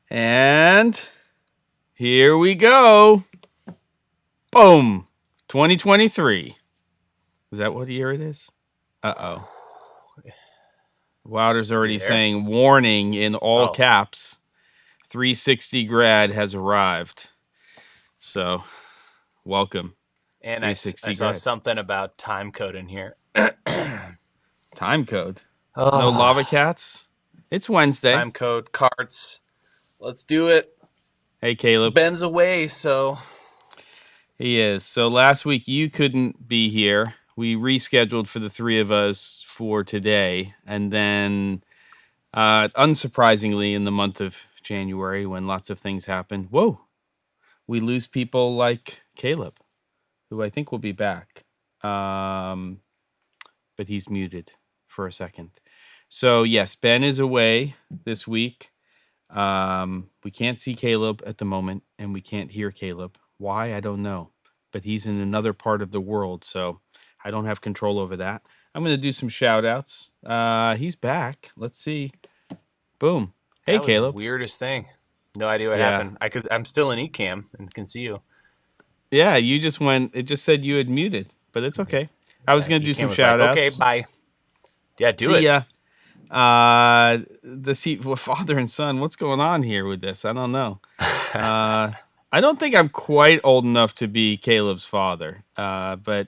And here we go. Boom. 2023. Is that what year it is? Uh-oh. Wilder's already saying warning in all caps. 360 grad has arrived. So, welcome. And I saw something about time code in here. Time code? No lava cats? It's Wednesday. Time code, carts. Let's do it. Hey, Caleb. Ben's away, so... He is. So last week you couldn't be here. We rescheduled for the three of us for today. And then, unsurprisingly, in the month of January, when lots of things happen, we lose people like Caleb, who I think will be back. But he's muted for a second. So, yes, Ben is away this week. We can't see Caleb at the moment, and we can't hear Caleb. Why? I don't know. But he's in another part of the world, so I don't have control over that. I'm going to do some shout-outs. He's back. Let's see. Boom. Hey, that was Caleb. The weirdest thing. No idea what happened. I'm still in eCam and can see you. Yeah, you just went. It just said you had muted, but it's okay. I was going to do some shout-outs. Like, okay, bye. Yeah, do it. Yeah. Father and son, what's going on here with this? I don't know. I don't think I'm quite old enough to be Caleb's father, but,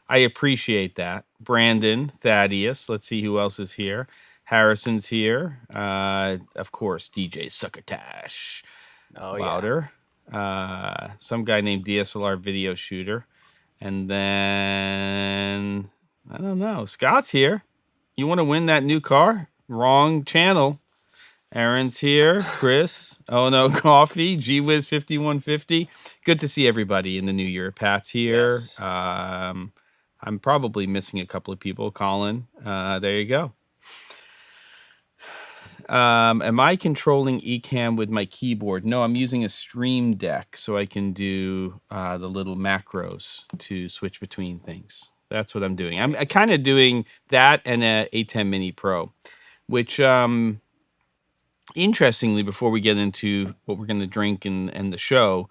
I appreciate that. Brandon, Thaddeus, let's see who else is here. Harrison's here. Of course, DJ Succotash. Louder. Yeah. Some guy named DSLR Video Shooter. And then, I don't know, Scott's here. You want to win that new car? Wrong channel. Aaron's here. Chris. Oh no, Coffee. G-Wiz 5150. Good to see everybody in the new year. Pat's here. Yes. I'm probably missing a couple of people. Colin. There you go. Am I controlling eCam with my keyboard? No, I'm using a Stream Deck so I can do the little macros to switch between things. That's what I'm doing. I'm kind of doing that and a A10 Mini Pro, which, interestingly, before we get into what we're going to drink and the show,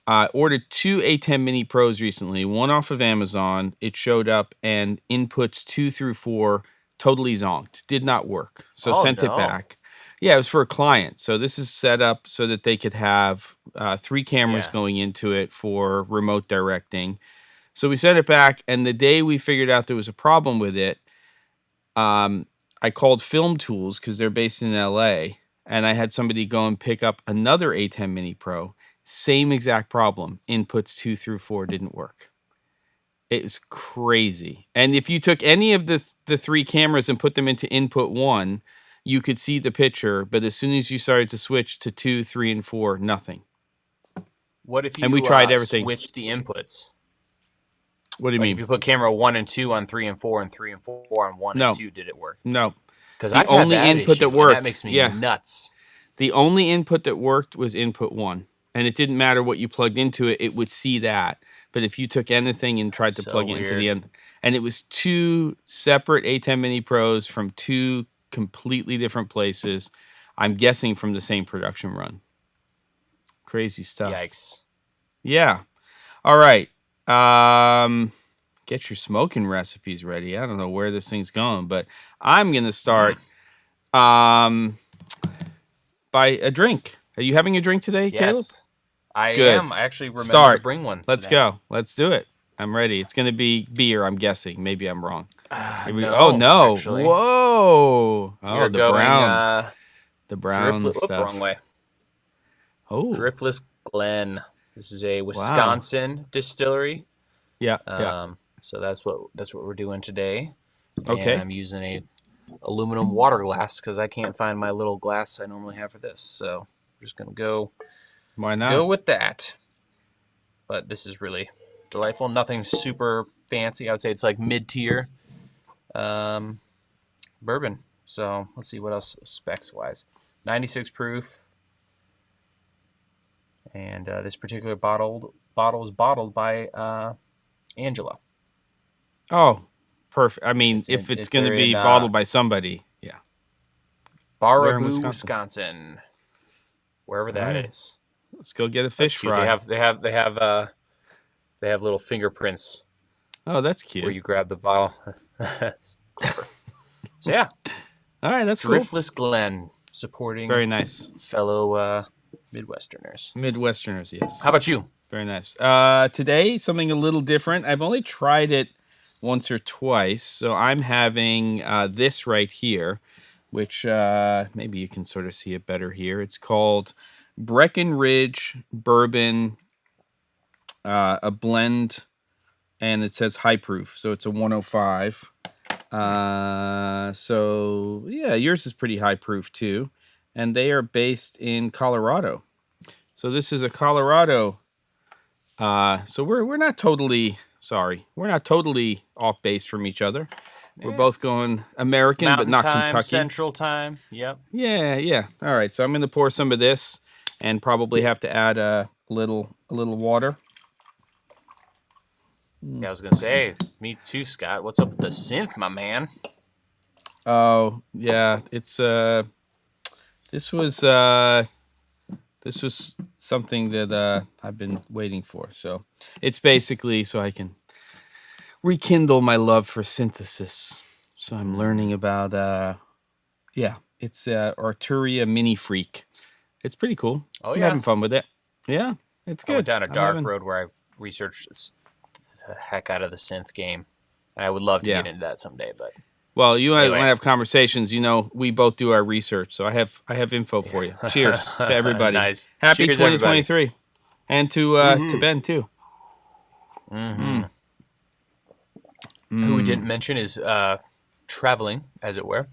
I ordered two A10 Mini Pros recently, one off of Amazon. It showed up and inputs 2 through 4 totally zonked. Did not work. So sent it back. Yeah, it was for a client. So this is set up so that they could have 3 cameras going into it for remote directing. So we sent it back, and the day we figured out there was a problem with it, I called Film Tools because they're based in LA, and I had somebody go and pick up another A10 Mini Pro. Same exact problem. Inputs 2 through 4 didn't work. It was crazy. And if you took any of the 3 cameras and put them into input 1, you could see the picture, but as soon as you started to switch to 2, 3, and 4, nothing. What if you we tried everything. Switched the inputs? What do you mean? If you put camera 1 and 2 on 3 and 4 and 3 and 4 on 1 and 2, did it work? No. Because the only input that worked, that makes me nuts. The only input that worked was input 1. And it didn't matter what you plugged into it, it would see that. But if you took anything and tried to plug it into the end, and it was 2 separate A10 Mini Pros from 2 completely different places, I'm guessing from the same production run. Crazy stuff. Yikes. Yeah. All right. Get your smoking recipes ready. I don't know where this thing's going, but I'm going to start by a drink. Are you having a drink today, Caleb? Yes, I am. I actually remember to bring one. Let's go. Let's do it. I'm ready. It's going to be beer, I'm guessing. Maybe I'm wrong. No, oh, no. Actually. Whoa. Oh, the going, brown. The brown Driftless, stuff. Wrong way. Oh. Driftless Glen. This is a Wisconsin distillery. Yeah. So that's what we're doing today. Okay. And I'm using a aluminum water glass because I can't find my little glass I normally have for this. So I'm just gonna go. Why not? Go with that. But this is really delightful. Nothing super fancy. I would say it's like mid-tier bourbon. So let's see what else specs wise. 96 proof. And this particular bottle is bottled by Angela. Oh, perfect. I mean, if it's going to be bottled by somebody, yeah. Baraboo, Wisconsin. wherever All that right. is. Let's go get a That's fish cute. fry. They have little fingerprints Oh, that's where cute. you grab the bottle. That's clever. So yeah, All right, that's cool. Driftless Glen supporting Very nice. fellow Midwesterners. Midwesterners, yes. How about you? Very nice. Today, something a little different. I've only tried it once or twice, so I'm having this right here, which maybe you can sort of see it better here. It's called Breckenridge Bourbon, a blend, and it says high proof, so it's a 105. So yeah, yours is pretty high proof too, and they are based in Colorado. So this is a Colorado. So we're not totally we're not totally off base from each other. We're both going American, but Mountain not time, Kentucky. Central time. Yep. Yeah. All right, so I'm gonna pour some of this, and probably have to add a little water. Yeah, I was gonna say, me too, Scott. What's up with the synth, my man? Oh yeah, it's this was something that I've been waiting for. So it's basically so I can rekindle my love for synthesis. So I'm learning about it's Arturia Mini Freak. It's pretty cool. Oh, I'm yeah? having fun with it. Yeah, it's good. I went down a I'm dark having- road where I researched the heck out of the synth game, and I would love to Yeah. get into that someday. But Well, you and I, when Anyway. I have conversations, we both do our research. So I have info for you. Cheers to everybody. Nice. Happy Cheers, 2023, and to Ben too. who we didn't mention is traveling, as it were,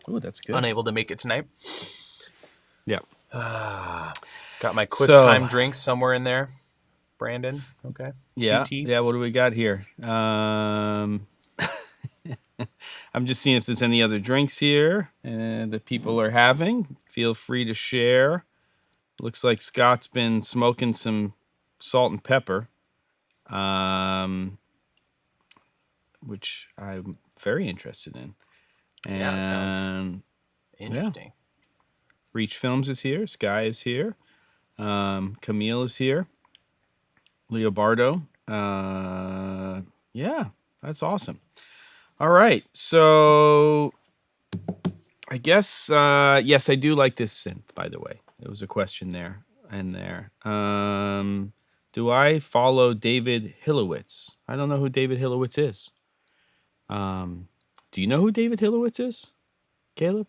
Oh, that's good. unable to make it tonight. Yeah. Got my quick So- time drinks somewhere in there. Brandon, okay. Yeah. QT. Yeah. What do we got here? I'm just seeing if there's any other drinks here that people are having. Feel free to share. Looks like Scott's been smoking some salt and pepper, which I'm very interested in. And Yeah, that sounds interesting. Reach Films is here. Sky is here. Camille is here. Leobardo. Yeah, that's awesome. All right. So I guess, yes, I do like this synth, by the way. There was a question there and there. Do I follow David Hillowitz? I don't know who David Hillowitz is. Do you know who David Hillowitz is, Caleb?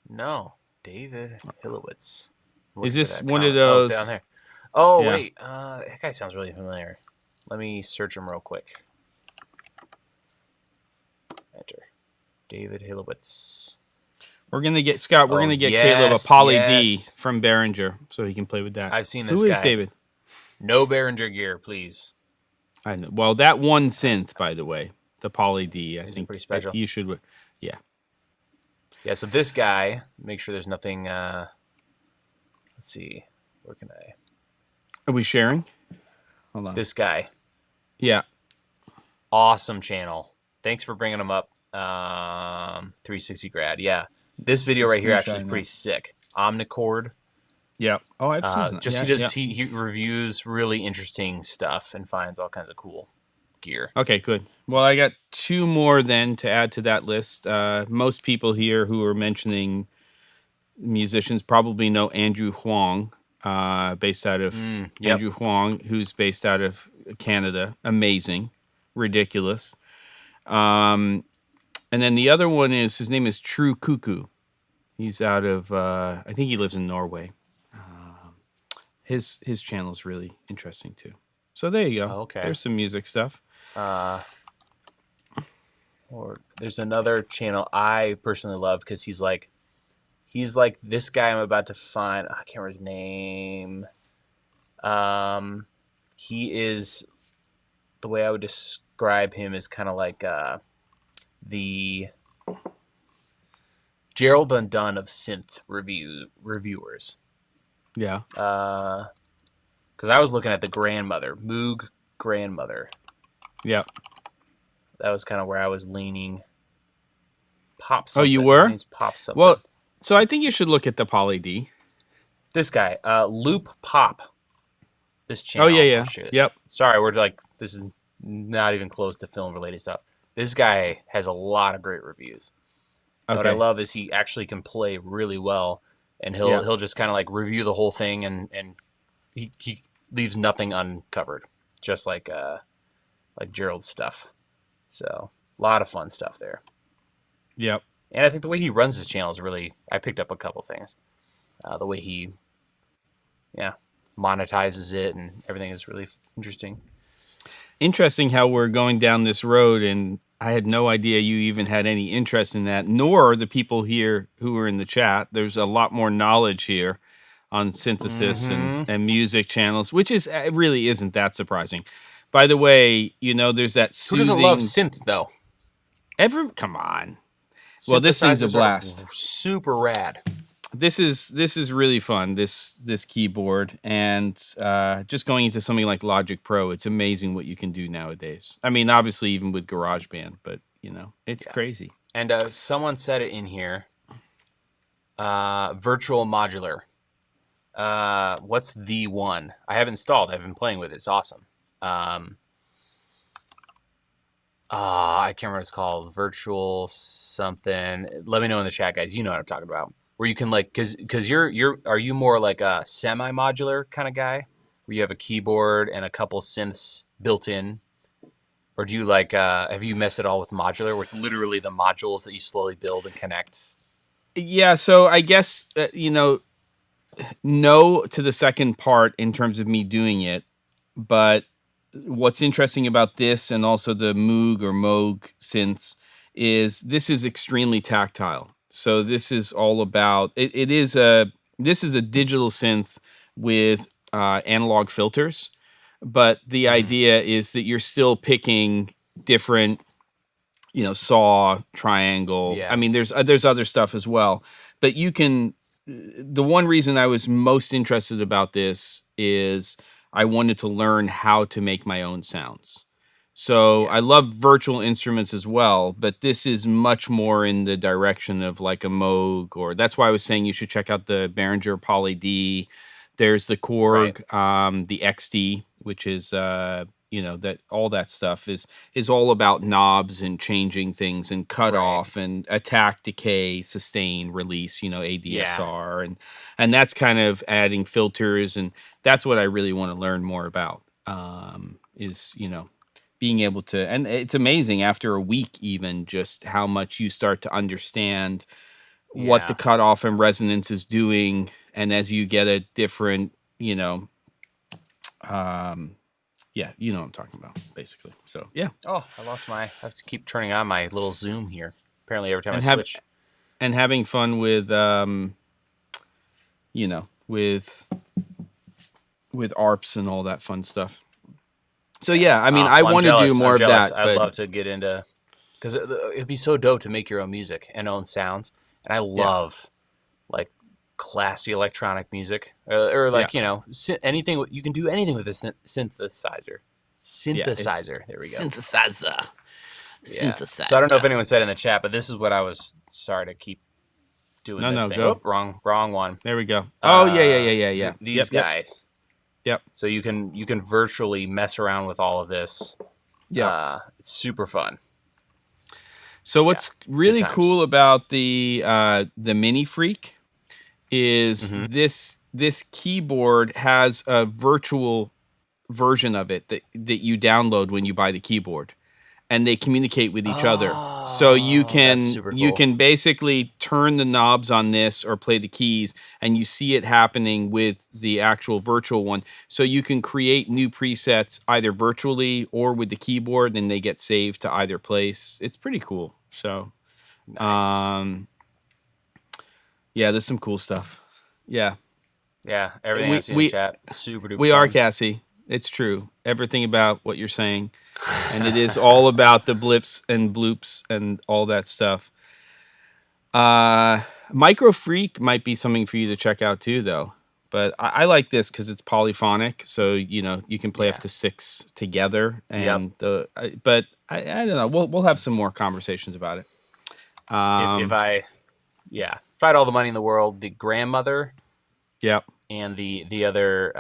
No, David Hillowitz. Is this that one of comment. those- Oh, down there. Oh, Yeah. wait. That guy sounds really familiar. Let me search him real quick. Enter. David Hillowitz. We're gonna get Scott. We're Oh, gonna get Caleb a yes, Poly yes. D from Behringer, so he can play with that. I've seen this Who is guy. David? No Behringer gear, please. I know. Well, that one synth, by the way, the Poly D. I Is it think pretty special? You should. Yeah. Yeah, so this guy, make sure there's nothing, let's see, where can I? Are we sharing? Hold on. This guy, Yeah. awesome channel. Thanks for bringing him up. 360 grad, yeah. This video right here actually is screenshotting pretty that. sick. Omnicord. Yeah. Oh, I've seen that. He reviews really interesting stuff and finds all kinds of cool gear. Okay, good. Well, I got two more then to add to that list. Most people here who are mentioning musicians probably know Andrew Huang, based out of yep. Andrew Huang, who's based out of Canada. Amazing, ridiculous. And then the other one is his name is True Cuckoo. He's out of I think he lives in Norway. His channel is really interesting too. So there you go. Oh, okay. There's some music stuff. Or there's another channel I personally love because he's like this guy I'm about to find. I can't remember his name. He is, the way I would describe him is kind of like the Gerald Undone of synth reviewers. Yeah. Because I was looking at the grandmother, Moog grandmother. Yeah. That was kind of where I was leaning. Pop Oh, something. you were? His name's Pop something. Well, so I think you should look at the Poly D. This guy, Loop Pop. This Oh, channel. yeah, I'll yeah. show you this. Yep. Sorry, we're like, this is not even close to film related stuff. This guy has a lot of great reviews. And what I Okay. love is he actually can play really well, and Yeah. he'll just kind of like review the whole thing, and he leaves nothing uncovered, just like Gerald's stuff. So a lot of fun stuff there. Yep. And I think the way he runs his channel is really, I picked up a couple things. The way he, monetizes it and everything is really interesting. Interesting how we're going down this road, and I had no idea you even had any interest in that, nor the people here who are in the chat. There's a lot more knowledge here on synthesis and music channels, which is it really isn't that surprising. By the way, there's that Who soothing. doesn't love synth though? Come on. Well, this thing's a Synthesizers blast. are super rad. This is really fun. This keyboard, and just going into something like Logic Pro, it's amazing what you can do nowadays. I mean, obviously even with GarageBand, but it's crazy. And someone said it in here. Virtual modular. What's the one? I have installed. I've been playing with it. It's awesome. I can't remember what it's called. Virtual something. Let me know in the chat, guys. You know what I'm talking about. Where you can because are you more like a semi-modular kind of guy, where you have a keyboard and a couple synths built in, or do you have you messed it all with modular, where it's literally the modules that you slowly build and connect? Yeah, so I guess no to the second part in terms of me doing it, but what's interesting about this and also the Moog or Moog synths is this is extremely tactile. So this is all about this is a digital synth with analog filters, but the idea is that you're still picking different, saw, triangle. Yeah. I mean, there's other stuff as well, but you can. The one reason I was most interested about this is I wanted to learn how to make my own sounds. So I love virtual instruments as well, but this is much more in the direction of like a Moog, or that's why I was saying you should check out the Behringer Poly D. There's the Korg, the XD, which is that all that stuff is all about knobs and changing things and cut off and attack, decay, sustain, release, ADSR, and that's kind of adding filters, and that's what I really want to learn more about. Is being able to, and it's amazing after a week even just how much you start to understand what the cutoff and resonance is doing, and as you get a different you know what I'm talking about basically. So Oh, I have to keep turning on my little zoom here. Apparently every time and I switch. And having fun with with ARPs and all that fun stuff. So I mean, I want to do more of that. I'd love to get into, because it'd be so dope to make your own music and own sounds. And I love like classy electronic music, or anything. You can do anything with a synthesizer. There we go. Synthesizer. Yeah. So I don't know if anyone said in the chat, but this is what I was. Sorry to keep doing this thing. Go. Oh, wrong one. There we go. Oh yeah. These guys. Yep. So you can virtually mess around with all of this. Yeah. It's super fun. So what's really cool about the Mini Freak is this keyboard has a virtual version of it that you download when you buy the keyboard, and they communicate with each other. So you can basically turn the knobs on this or play the keys, and you see it happening with the actual virtual one. So you can create new presets either virtually or with the keyboard, and they get saved to either place. It's pretty cool. So, nice. There's some cool stuff. Yeah, everything I see in the chat, super duper. We are, Cassie. It's true. Everything about what you're saying. And it is all about the blips and bloops and all that stuff. Micro Freak might be something for you to check out too, though. But I like this because it's polyphonic, so you can play up to 6 together. And but I don't know. We'll have some more conversations about it. If I had all the money in the world, the grandmother. Yep. and the other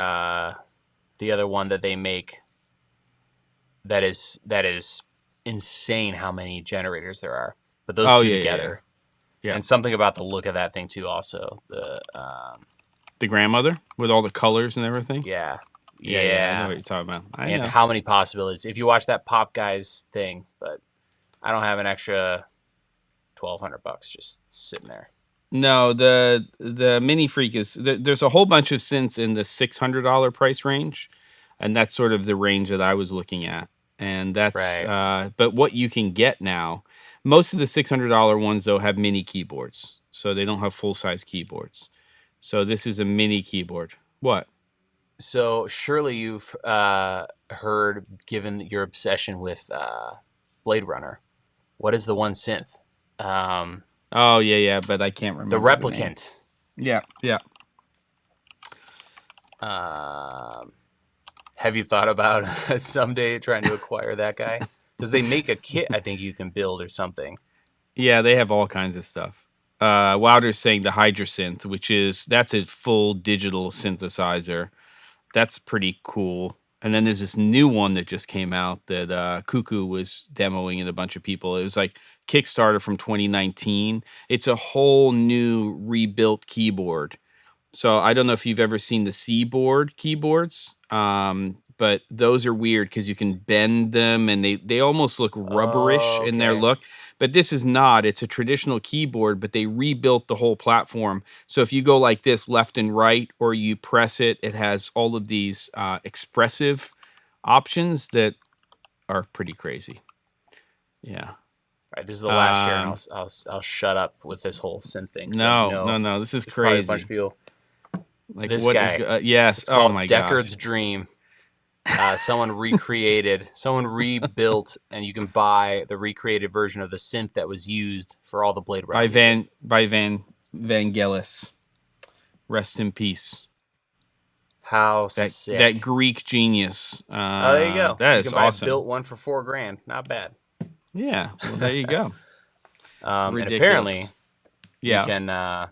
one that they make that is insane how many generators there are. But those two together. Yeah. And something about the look of that thing too also. The grandmother with all the colors and everything? Yeah. I know what you're talking about. I know. How many possibilities. If you watch that Pop Guys thing, but I don't have an extra $1,200 just sitting there. No, the Mini Freak is there's a whole bunch of synths in the $600 price range, and that's sort of the range that I was looking at. And that's Right. but what you can get now, most of the $600 ones though have mini keyboards, so they don't have full size keyboards. So this is a mini keyboard. What? So surely you've heard, given your obsession with Blade Runner, what is the one synth? Oh yeah, but I can't remember The Replicant. Yeah. Have you thought about someday trying to acquire that guy? Because they make a kit, I think you can build or something. Yeah, they have all kinds of stuff. Wilder's saying the Hydrasynth, that's a full digital synthesizer. That's pretty cool. And then there's this new one that just came out that Cuckoo was demoing and a bunch of people. It was like Kickstarter from 2019. It's a whole new rebuilt keyboard. So I don't know if you've ever seen the Seaboard keyboards, but those are weird because you can bend them and they almost look rubberish in their look. But this is not. It's a traditional keyboard, but they rebuilt the whole platform. So if you go like this left and right, or you press it, it has all of these expressive options that are pretty crazy. Yeah. All right, this is the last share, and I'll shut up with this whole synth thing. No. This is crazy. A bunch of people. Like this what guy. Is yes. It's called my Deckard's gosh. Dream. Someone recreated, someone rebuilt, and you can buy the recreated version of the synth that was used for all the Blade Runner. By Vangelis. Rest in peace. How sick. That Greek genius. There you go. That you is can buy awesome. A built one for $4,000. Not bad. Yeah. Well, there you go. And apparently, you can.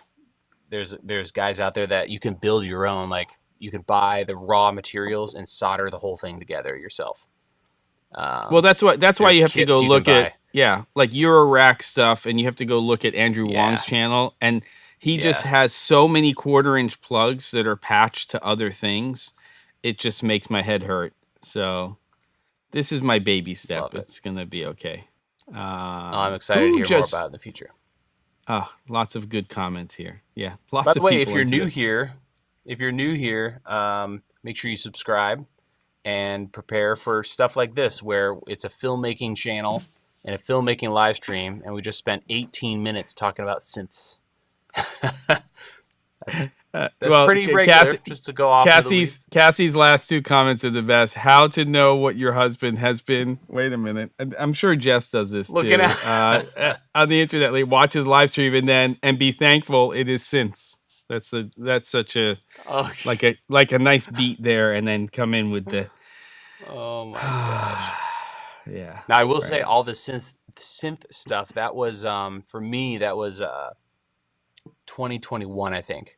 There's guys out there that you can build your own. Like, you can buy the raw materials and solder the whole thing together yourself. Well, that's why you have to go look at like Eurorack stuff, and you have to go look at Andrew Wong's channel, and he just has so many 1/4-inch plugs that are patched to other things. It just makes my head hurt. So this is my baby step. It's gonna be okay. I'm excited to hear more about it in the future. Lots of good comments here. Yeah, lots By of the way, people if you're new here, make sure you subscribe and prepare for stuff like this, where it's a filmmaking channel and a filmmaking live stream, and we just spent 18 minutes talking about synths. That's pretty regular, just to go off. Cassie's last two comments are the best. How to know what your husband has been. Wait a minute. I'm sure Jess does this too. On the internet, like, watch his live stream and be thankful it is synths. That's such a like a nice beat there, and then come in with the. Oh my gosh. Yeah. Now I will say all the synth stuff, that was for me, that was 2021, I think.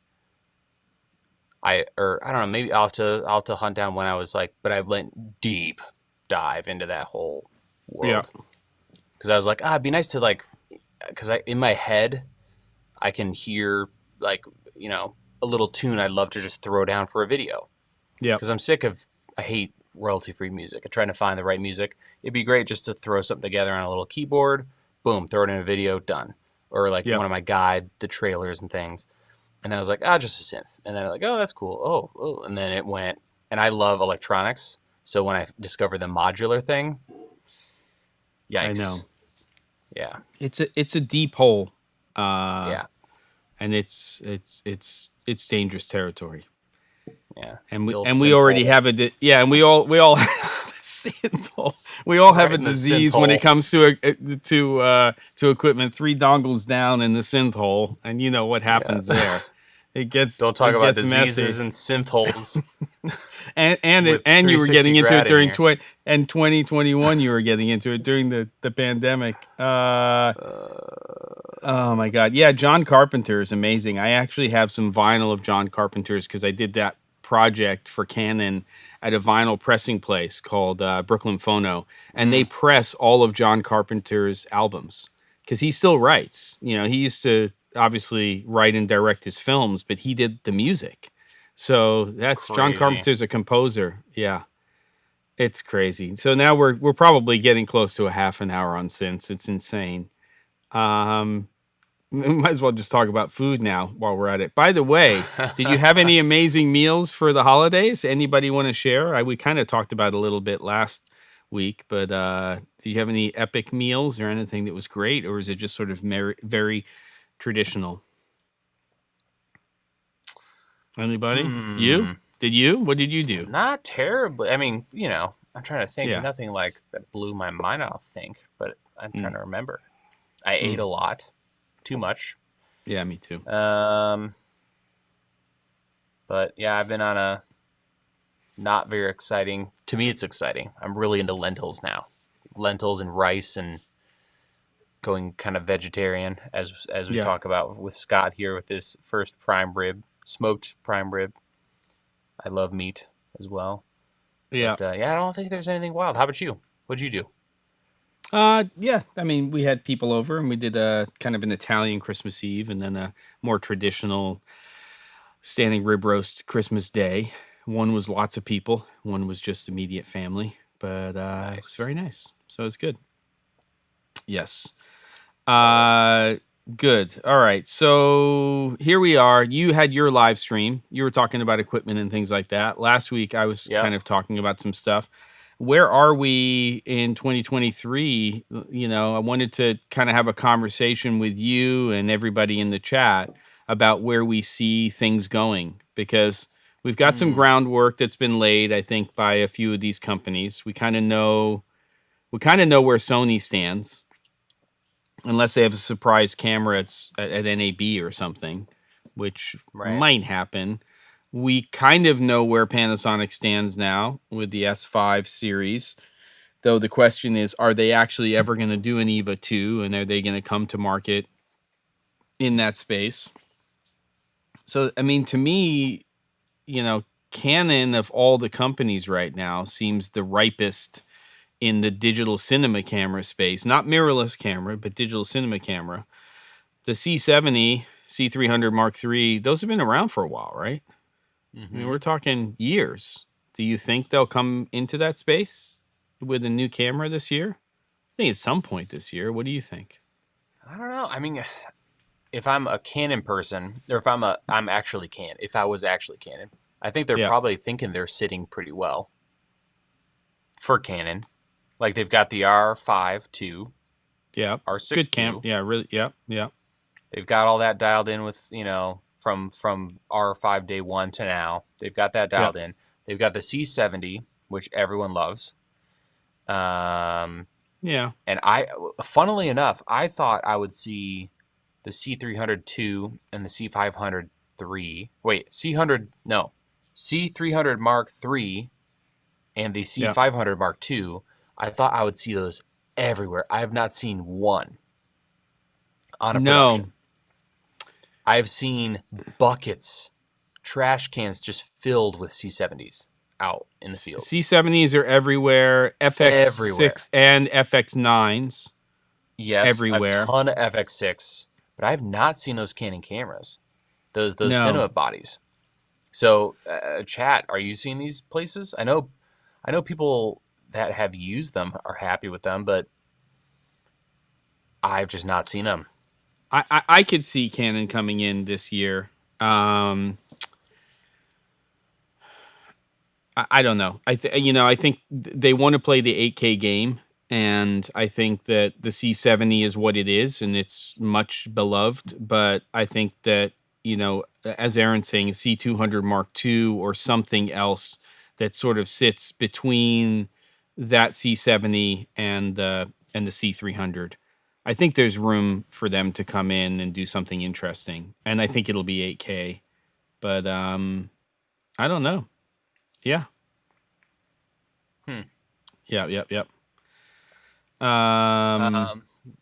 I don't know, maybe I'll have to hunt down when I was like, but I went deep dive into that whole world. Because I was like, it'd be nice to, like, because in my head I can hear, like, you know, a little tune I'd love to just throw down for a video. Yeah. Because I hate royalty-free music. I'm trying to find the right music. It'd be great just to throw something together on a little keyboard, boom, throw it in a video, done. Or like one of my the trailers and things. And then I was like, just a synth. And then I'm like, that's cool. Oh. And then it went, and I love electronics. So when I discovered the modular thing, yikes. I know. Yeah. It's a deep hole. Yeah. And it's dangerous territory. Yeah. And we already have a and we all we all have a disease when it comes to equipment. 3 dongles down in the synth hole, and you know what happens there. It gets Don't talk about messy. diseases and synth holes And with you were 360 getting into it grad in during here. 2021. You were getting into it during the pandemic. Oh my God. Yeah, John Carpenter is amazing. I actually have some vinyl of John Carpenter's because I did that project for Canon at a vinyl pressing place called Brooklyn Phono. And they press all of John Carpenter's albums because he still writes. You know, he used to obviously write and direct his films, but he did the music. So that's John Crazy. Carpenter's a composer. Yeah. It's crazy. So now we're probably getting close to a half an hour on Synths. It's insane. Um, we might as well just talk about food now while we're at it. By the way, did you have any amazing meals for the holidays? Anybody want to share? We kind of talked about it a little bit last week, but do you have any epic meals or anything that was great, or is it just sort of very traditional? Anybody? You? Hmm. Did you? What did you do? Not terribly. I mean, I'm trying to think. Yeah. Nothing like that blew my mind, I don't think, but I'm trying Mm, to remember. I ate mm. a lot, too much. Yeah, me too. Um, but yeah, I've been on a not very exciting. To me, it's exciting. I'm really into lentils now, lentils and rice, and going kind of vegetarian as we Yeah. talk about with Scott here with his first prime rib, smoked prime rib. I love meat as well. Yeah. But yeah, I don't think there's anything wild. How about you? What'd you do? Yeah. I mean, we had people over and we did a kind of an Italian Christmas Eve and then a more traditional standing rib roast Christmas Day. One was lots of people, one was just immediate family, but it was Nice. very nice. So it's good. Yes. Love it. Uh, Good. All right. So here we are. You had your live stream. You were talking about equipment and things like that. Last week, I was kind Yep. of talking about some stuff. Where are we in 2023? You know, I wanted to kind of have a conversation with you and everybody in the chat about where we see things going because we've got some Hmm. groundwork that's been laid, I think, by a few of these companies. We kind of know where Sony stands unless they have a surprise camera at NAB or something, which Right. might happen. We kind of know where Panasonic stands now with the S5 series, though the question is, are they actually ever going to do an EVA 2 and are they going to come to market in that space? So, I mean, to me, Canon of all the companies right now seems the ripest in the digital cinema camera space, not mirrorless camera, but digital cinema camera. The C70, C300 Mark III, those have been around for a while, right? I mean, Mm-hmm. we're talking years. Do you think they'll come into that space with a new camera this year? I think at some point this year. What do you think? I don't know. I mean, if I'm a Canon person, or I'm actually Canon. If I was actually Canon, I think they're Yeah, probably thinking they're sitting pretty well for Canon. Like they've got the R5 II, yeah, R6 good cam. II. Yeah, really. Yeah, yeah, They've got all that dialed in with from R5 day one to now. They've got that yeah, dialed in. They've got the C70, which everyone loves. Um, yeah, and funnily enough, I thought I would see the C300 2 and the C500 3. Wait, C300 Mark 3 and the yeah. C500 Mark 2. I thought I would see those everywhere. I have not seen one on a No, production. I've seen buckets, trash cans just filled with C70s out in the field. C70s are everywhere. Everywhere. FX6 and FX9s Yes, I have a everywhere. ton of FX6, but I have not seen those Canon cameras, those No, cinema bodies. So, chat, are you seeing these places? I know people that have used them are happy with them, but I've just not seen them. I could see Canon coming in this year. Um, I don't know. I think they want to play the 8K game, and I think that the C70 is what it is, and it's much beloved. But I think that as Aaron's saying, a C200 Mark II or something else that sort of sits between that C70 and the C300. I think there's room for them to come in and do something interesting, and I think it'll be 8K. But I don't know. Yeah. Yeah. Yep. Yep.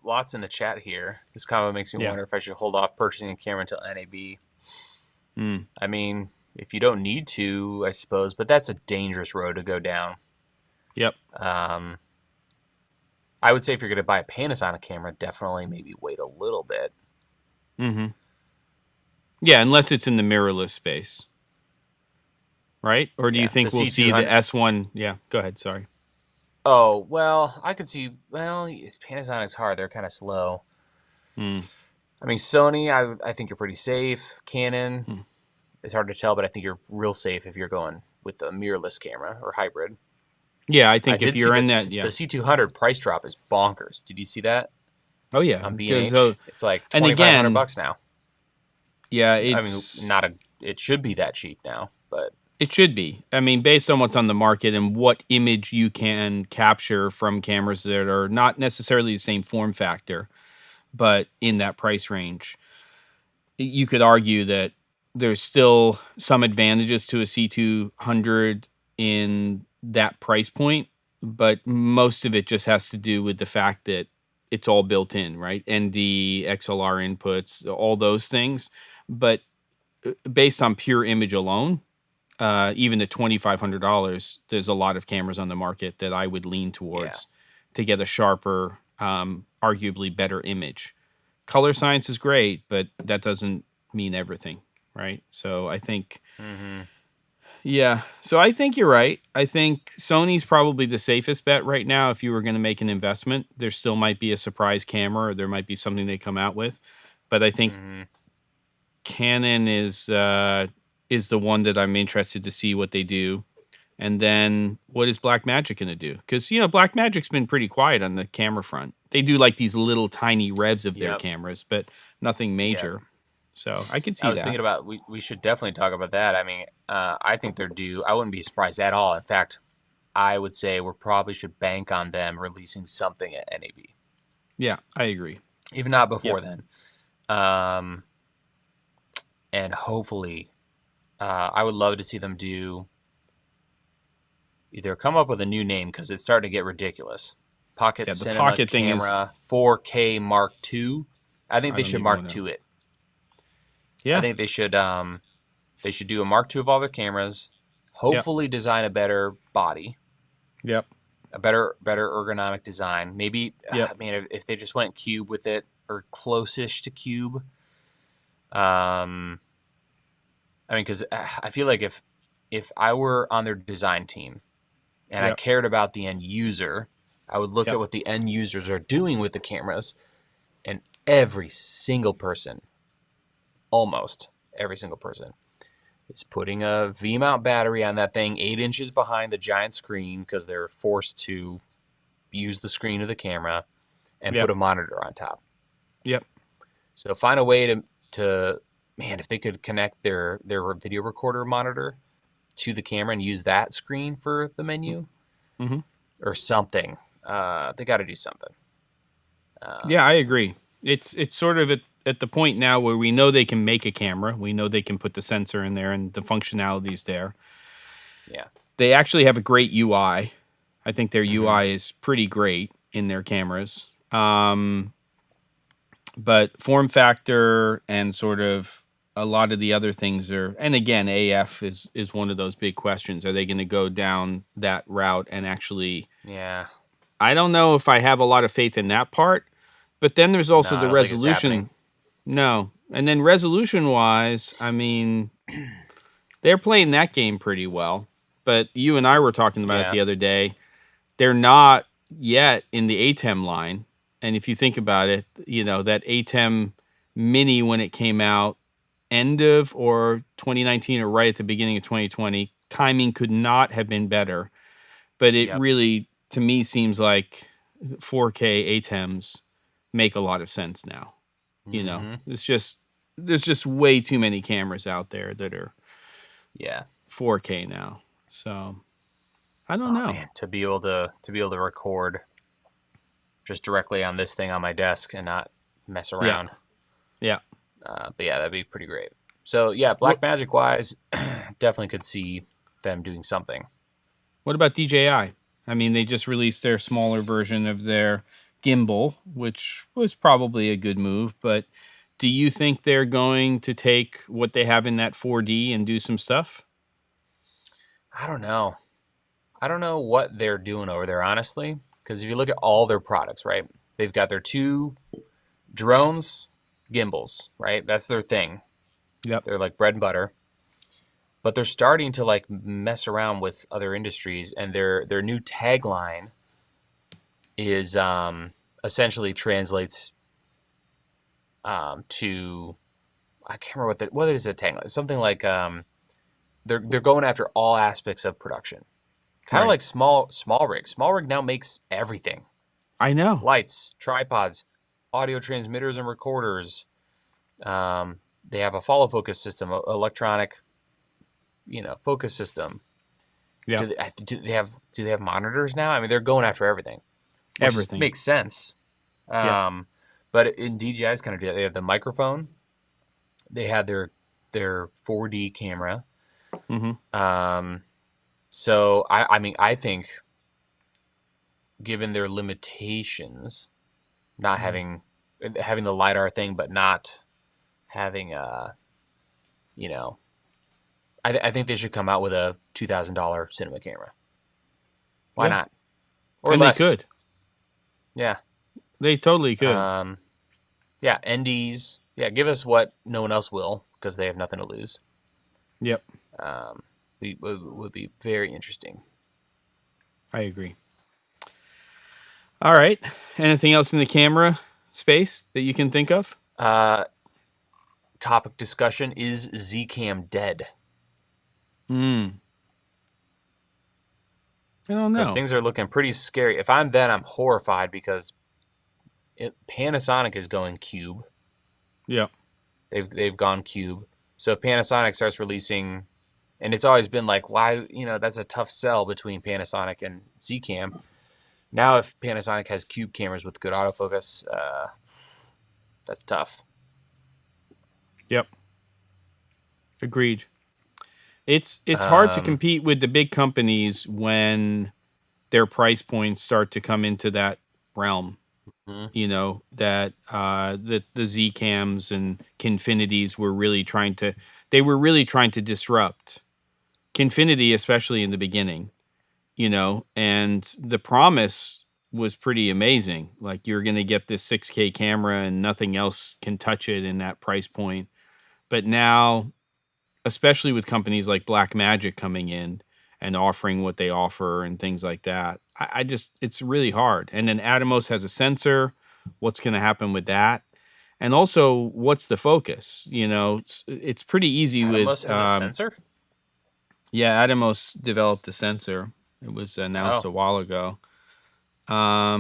Lots in the chat here. This kind of makes me Yeah. wonder if I should hold off purchasing a camera until NAB. Mm. I mean, if you don't need to, I suppose, but that's a dangerous road to go down. Yep. I would say if you're going to buy a Panasonic camera, definitely maybe wait a little bit. Mm-hmm. Yeah, unless it's in the mirrorless space, right? Or do you think the we'll see the C200 S1? Yeah, go ahead. Sorry. Oh, well, I could see. Well, Panasonic's hard. They're kind of slow. Mm. I mean, Sony, I think you're pretty safe. Canon, Mm. it's hard to tell, but I think you're real safe if you're going with the mirrorless camera or hybrid. Yeah, I I think if did see you're in that that, yeah. the C200 price drop is bonkers. Did you see that Oh yeah, on B&H? so, It's like and $2,500 now. yeah, I mean, it's it should be that cheap now, but it should be. I mean, based on what's on the market and what image you can capture from cameras that are not necessarily the same form factor, but in that price range, you could argue that there's still some advantages to a C200 in that price point, but most of it just has to do with the fact that it's all built in, right? ND, XLR inputs, all those things. But based on pure image alone, even at $2,500, there's a lot of cameras on the market that I would lean towards to get a sharper, arguably better image. Color science is great, but that doesn't mean everything, right? So I think, yeah. So I think you're right. I think Sony's probably the safest bet right now. If you were going to make an investment, there still might be a surprise camera, or there might be something they come out with. But I think Canon is the one that I'm interested to see what they do. And then what is Blackmagic going to do? Because, Blackmagic's been pretty quiet on the camera front. They do like these little tiny revs of their cameras, but nothing major. Yep. So I could see I was that. thinking about we should definitely talk about that. I mean, I think they're due. I wouldn't be surprised at all. In fact, I would say we probably should bank on them releasing something at NAB. Yeah, I agree. If not before then. And hopefully, I would love to see them do either come up with a new name because it's starting to get ridiculous. Pocket the Cinema Pocket thing Camera 4K Mark II. I think they should Mark II it. Yeah, I think they should do a Mark II of all their cameras. Hopefully, design a better body. Yep. A better ergonomic design. Maybe Yep. I mean if they just went cube with it or close-ish to cube. I mean, because I feel like if I were on their design team and I cared about the end user, I would look at what the end users are doing with the cameras, and every single person, almost every single person, is putting a V-mount battery on that thing 8 inches behind the giant screen because they're forced to use the screen of the camera and put a monitor on top. Yep. So find a way to man, if they could connect their video recorder monitor to the camera and use that screen for the menu or something, they got to do something. Yeah, I agree. It's sort of at the point now where we know they can make a camera. We know they can put the sensor in there and the functionality's there. Yeah. They actually have a great UI. I think their UI is pretty great in their cameras. But form factor and sort of a lot of the other things are, and again, AF is one of those big questions. Are they going to go down that route and actually? Yeah. I don't know if I have a lot of faith in that part. But then there's also No, I the don't think it's resolution. happening. No, and then resolution wise, I mean, they're playing that game pretty well. But you and I were talking about it the other day. They're not yet in the ATEM line. And if you think about it, that ATEM Mini when it came out, end of or 2019 or right at the beginning of 2020, timing could not have been better. But it really, to me, seems like 4K ATEMs make a lot of sense now. There's just way too many cameras out there that are 4K now. So I don't know. Man, to be able to record just directly on this thing on my desk and not mess around. Yeah. But yeah, that'd be pretty great. So yeah, What Blackmagic wise, definitely could see them doing something. What about DJI? I mean, they just released their smaller version of their gimbal, which was probably a good move. But do you think they're going to take what they have in that 4D and do some stuff? I don't know. I don't know what they're doing over there, honestly. Because if you look at all their products, right? They've got their two drones, gimbals, right? That's their thing. Yep. They're like bread and butter. But they're starting to like mess around with other industries, and their new tagline is essentially translates to, I can't remember what is the tagline. Something like they're going after all aspects of production. Kind of Right. like small rig. Small rig now makes everything. I know. Lights, tripods, audio transmitters and recorders. They have a follow focus system, electronic, focus system. Yeah. Do they have monitors now? I mean, they're going after everything, which Everything. makes sense. Yeah. But in DJI's kind of do that. They have the microphone. They had their 4D camera. Mm-hmm. So I mean, I think given their limitations, not having the LiDAR thing, but not having I think they should come out with a $2,000 cinema camera. Why Yeah. not? Or And less. they could. Yeah. They totally could. Yeah. NDs. Yeah. Give us what no one else will because they have nothing to lose. Yep. Would be very interesting. I agree. All right. Anything else in the camera space that you can think of? Topic discussion: is Zcam dead? I don't Because know. things are looking pretty scary. If I'm them, I'm horrified because Panasonic is going cube. Yeah. They've gone cube. So if Panasonic starts releasing, and it's always been like, why, that's a tough sell between Panasonic and Zcam. Now if Panasonic has cube cameras with good autofocus, that's tough. Yep. Agreed. It's hard to compete with the big companies when their price points start to come into that realm. Mm-hmm. That the Z cams and Kinfinities were really trying to disrupt Kinfinity, especially in the beginning, and the promise was pretty amazing. Like you're going to get this 6K camera and nothing else can touch it in that price point. But now, especially with companies like Blackmagic coming in and offering what they offer and things like that, it's really hard. And then Atomos has a sensor. What's going to happen with that? And also, what's the focus? It's pretty easy Atomos with. has a sensor? Yeah, Atomos developed the sensor. It was announced a while ago. I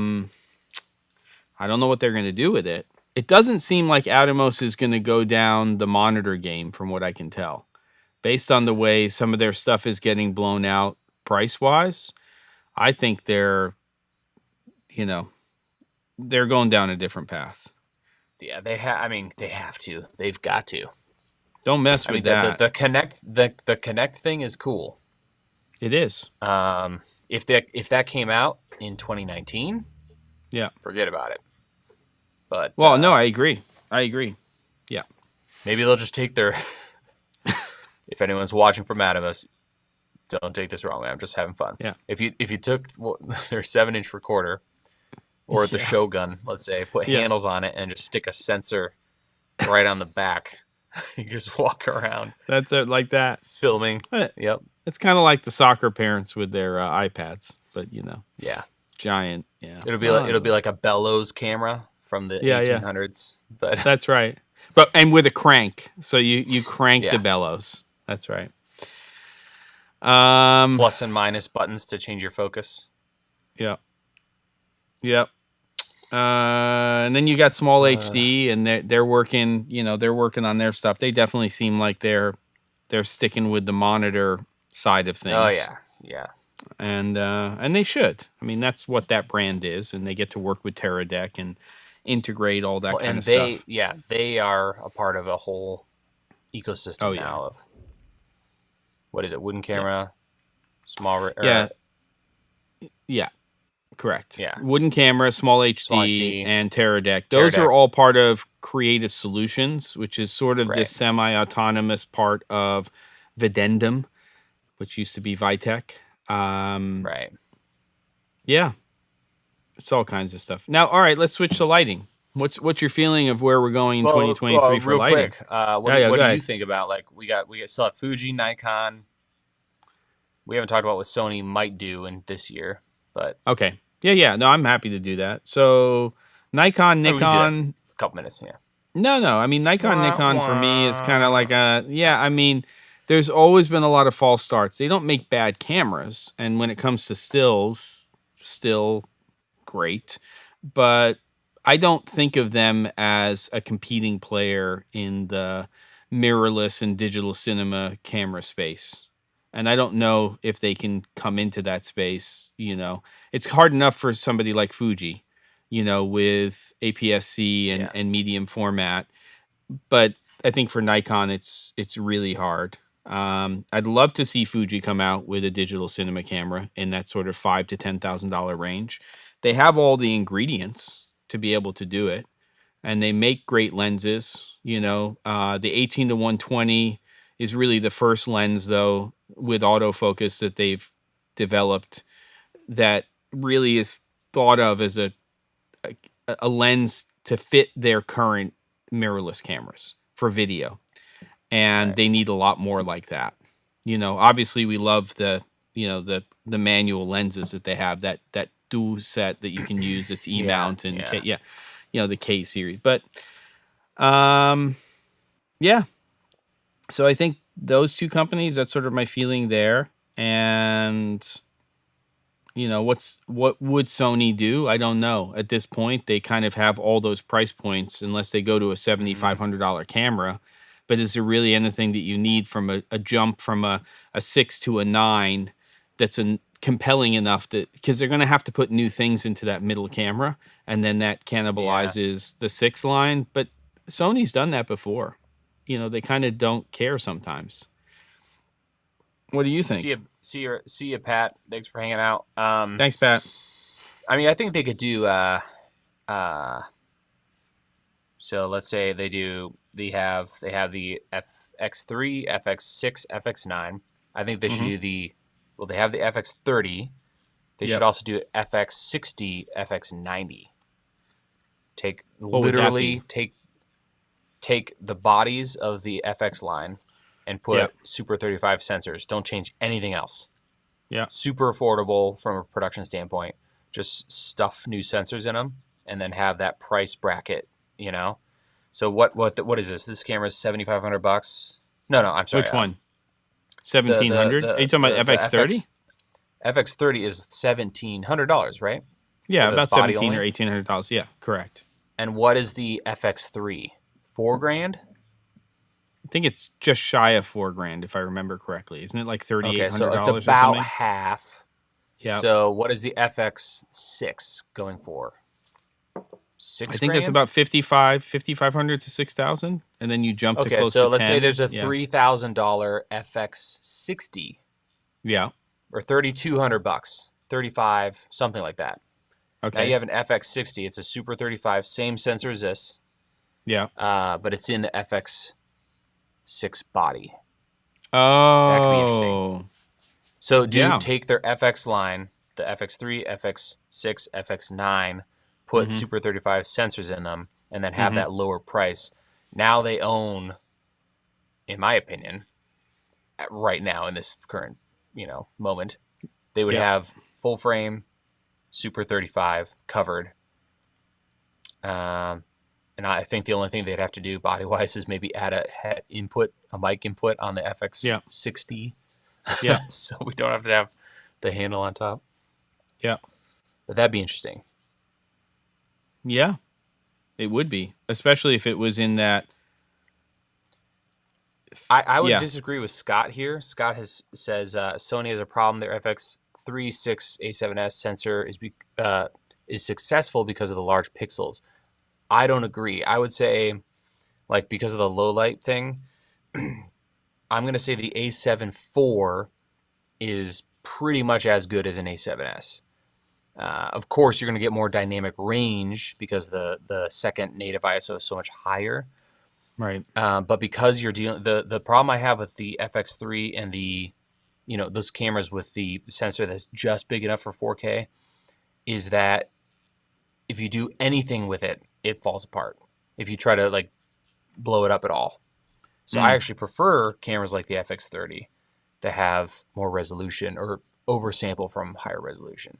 don't know what they're going to do with it. It doesn't seem like Atomos is going to go down the monitor game, from what I can tell. Based on the way some of their stuff is getting blown out price-wise, I think they're going down a different path. Yeah, they have to. They've got to. Don't mess with that. The Connect thing is cool. It is. If that came out in 2019, yeah, forget about it. But no, I agree. Yeah. Maybe they'll just take their. If anyone's watching from Atomos, don't take this wrong way. I'm just having fun. Yeah. If you took their 7-inch recorder, or the Shogun, let's say, put handles on it and just stick a sensor right on the back, you just walk around. That's it, like that. Filming. Yep. It's kind of like the soccer parents with their iPads, but Yeah. giant. Yeah. It'll be like a bellows camera from the 1800s. But that's right. And with a crank, so you crank the bellows. That's right. Plus and minus buttons to change your focus. Yeah. Yep. And then you got Small HD, and they're working. They're working on their stuff. They definitely seem like they're sticking with the monitor side of things. Oh yeah. And they should. I mean, that's what that brand is, and they get to work with Teradek and integrate all that kind of stuff. Yeah, they are a part of a whole ecosystem Oh yeah. now of what is it? Wooden Yeah. camera, small, Yeah. Yeah. Correct. yeah, Wooden camera, small small HD, HD, and Teradek. Those are Teradek, all part of Creative Solutions, which is sort of the right, semi-autonomous part of Videndum, which used to be Vitek. right. Yeah, it's all kinds of stuff. Now, all right, let's switch to lighting. What's your feeling of where we're going in Well, 2023 for real lighting? quick, Yeah, yeah, what go do you ahead. think about like we still have Fuji, Nikon. We haven't talked about what Sony might do in this year, but Okay. Yeah, yeah. No, I'm happy to do that. So, Nikon, I mean, we can do that Nikon. for a couple minutes. Yeah. No. I mean, Nikon, Wah, Nikon for me is kind of like wah. yeah, I mean, there's always been a lot of false starts. They don't make bad cameras. And when it comes to stills, still great. But I don't think of them as a competing player in the mirrorless and digital cinema camera space. And I don't know if they can come into that space. It's hard enough for somebody like Fuji, with APS-C and, Yeah. and medium format. But I think for Nikon, it's really hard. I'd love to see Fuji come out with a digital cinema camera in that sort of $5,000 to $10,000 range. They have all the ingredients to be able to do it, and they make great lenses. The 18 to 120 is really the first lens, though, with autofocus that they've developed that really is thought of as a, a lens to fit their current mirrorless cameras for video, and Right. they need a lot more like that. Obviously we love the manual lenses that they have, that dual set that you can use. It's E Yeah. mount and Yeah. yeah, the K series. But um, yeah. So I think those two companies. That's sort of my feeling there. And what would Sony do? I don't know. At this point, they kind of have all those price points, unless they go to a Hmm. $7,500 camera. But is there really anything that you need from a jump from a 6 to a 9 that's compelling enough, that because they're going to have to put new things into that middle camera, and then that Yeah. cannibalizes the 6 line. But Sony's done that before. They kind of don't care sometimes. What do you think? See you, Pat. Thanks for hanging out. Thanks, Pat. I mean, I think they could do. Uh, so let's say they have the FX3, FX6, FX9. I think they should Hmm. do they have the FX30. They should Yep. also do FX60, FX90. Take What would that be? literally take the bodies of the FX line and put Yep. Super 35 sensors. Don't change anything else. Yep. Super affordable from a production standpoint. Just stuff new sensors in them and then have that price bracket. So what is this? This camera is $7,500. No, I'm sorry. Which one? The the 1700? Are you the talking about the, the FX30? FX30 is $1,700, right? Yeah, For the about body 17 or only. $1,800. Yeah, correct. And what is the FX3? 4 grand? I think it's just shy of 4 grand, if I remember correctly. Isn't it like Okay, so it's $3,800 or about something? half. Yeah. So what is the FX6 going for? I Six think that's grand? about 5,500 to 6,000, and then you jump to Okay, close to so let's say 10. there's a Yeah. $3,000 FX60 Yeah. or $3,200, 35, something like that. Now you Okay. have an FX60. It's a Super 35, same sensor as this, Yeah. but it's in the FX6 body. That could be interesting. Oh. So Yeah. take their FX line, the FX3, FX6, FX9, put Mhm. Super 35 sensors in them, and then have Mhm. that lower price. Now they own, in my opinion, right now in this current, moment, they would Yep. have full frame, Super 35 covered. And I think the only thing they'd have to do body wise is maybe add a head input, a mic input on the Yeah. FX60, Yeah. so we don't have to have the handle on top. Yeah. But that'd be interesting. Yeah. It would be, especially if it was in that. I would Yeah. disagree with Scott here. Scott says Sony has a problem. Their FX3 6 A7S sensor is successful because of the large pixels. I don't agree. I would say, like, because of the low light thing, I'm going to say the A7 IV is pretty much as good as an A7S. Of course, you're going to get more dynamic range because the second native ISO is so much higher. Right. But because you're dealing, the problem I have with the FX3 and those cameras with the sensor that's just big enough for 4K is that if you do anything with it, it falls apart. If you try to like blow it up at all. So I actually prefer cameras like the FX30 that have more resolution or oversample from higher resolution.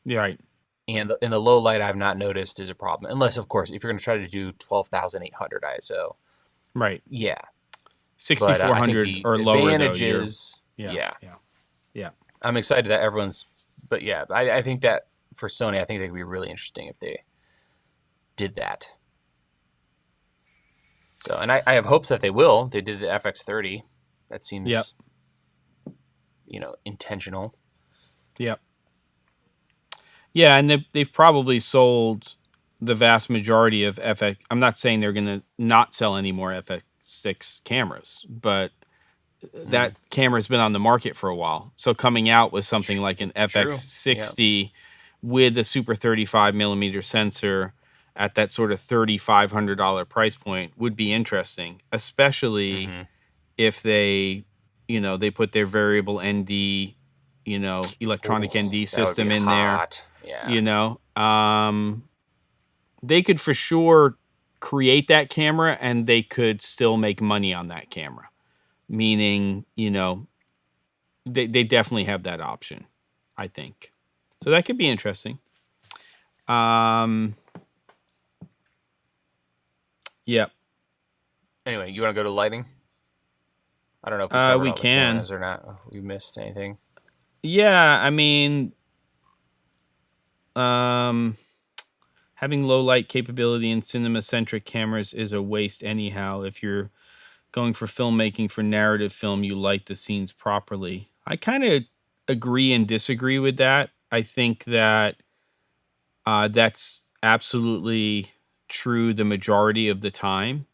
Yeah. Right. And in the low light, I've not noticed is a problem. Unless, of course, if you're going to try to do 12,800 ISO. Right. Yeah. But I think 6400 the or lower advantage though. is, yeah. Yeah. I'm excited that everyone's, but yeah, I think that for Sony, I think it could be really interesting if they did that. So, and I have hopes that they will. They did the FX30. That seems, intentional. Yep. Yeah, and they've probably sold the vast majority of FX. I'm not saying they're going to not sell any more FX6 cameras, but that camera's been on the market for a while. So coming out with something like an FX60 with a super 35 millimeter sensor at that sort of $3,500 price point would be interesting, especially if they put their variable ND, electronic ND system in hot. there. They could for sure create that camera and they could still make money on that camera. Meaning, they definitely have that option, I think. So that could be interesting. Yeah. Anyway, you want to go to lighting? I don't know if we covered we all the can. cameras or not. If we missed anything. Yeah, I mean, having low light capability in cinema-centric cameras is a waste anyhow. If you're going for filmmaking for narrative film, you light the scenes properly. I kind of agree and disagree with that. I think that that's absolutely true the majority of the time.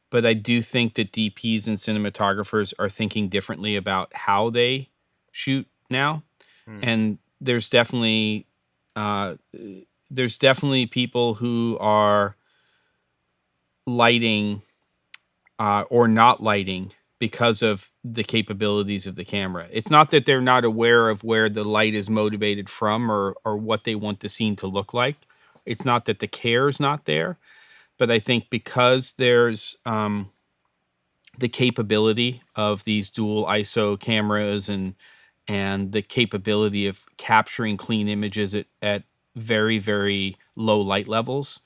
But I do think that DPs and cinematographers are thinking differently about how they shoot now. And there's definitely people who are lighting or not lighting because of the capabilities of the camera. It's not that they're not aware of where the light is motivated from or what they want the scene to look like. It's not that the care is not there, but I think because there's the capability of these dual ISO cameras and the capability of capturing clean images at very, very low light levels,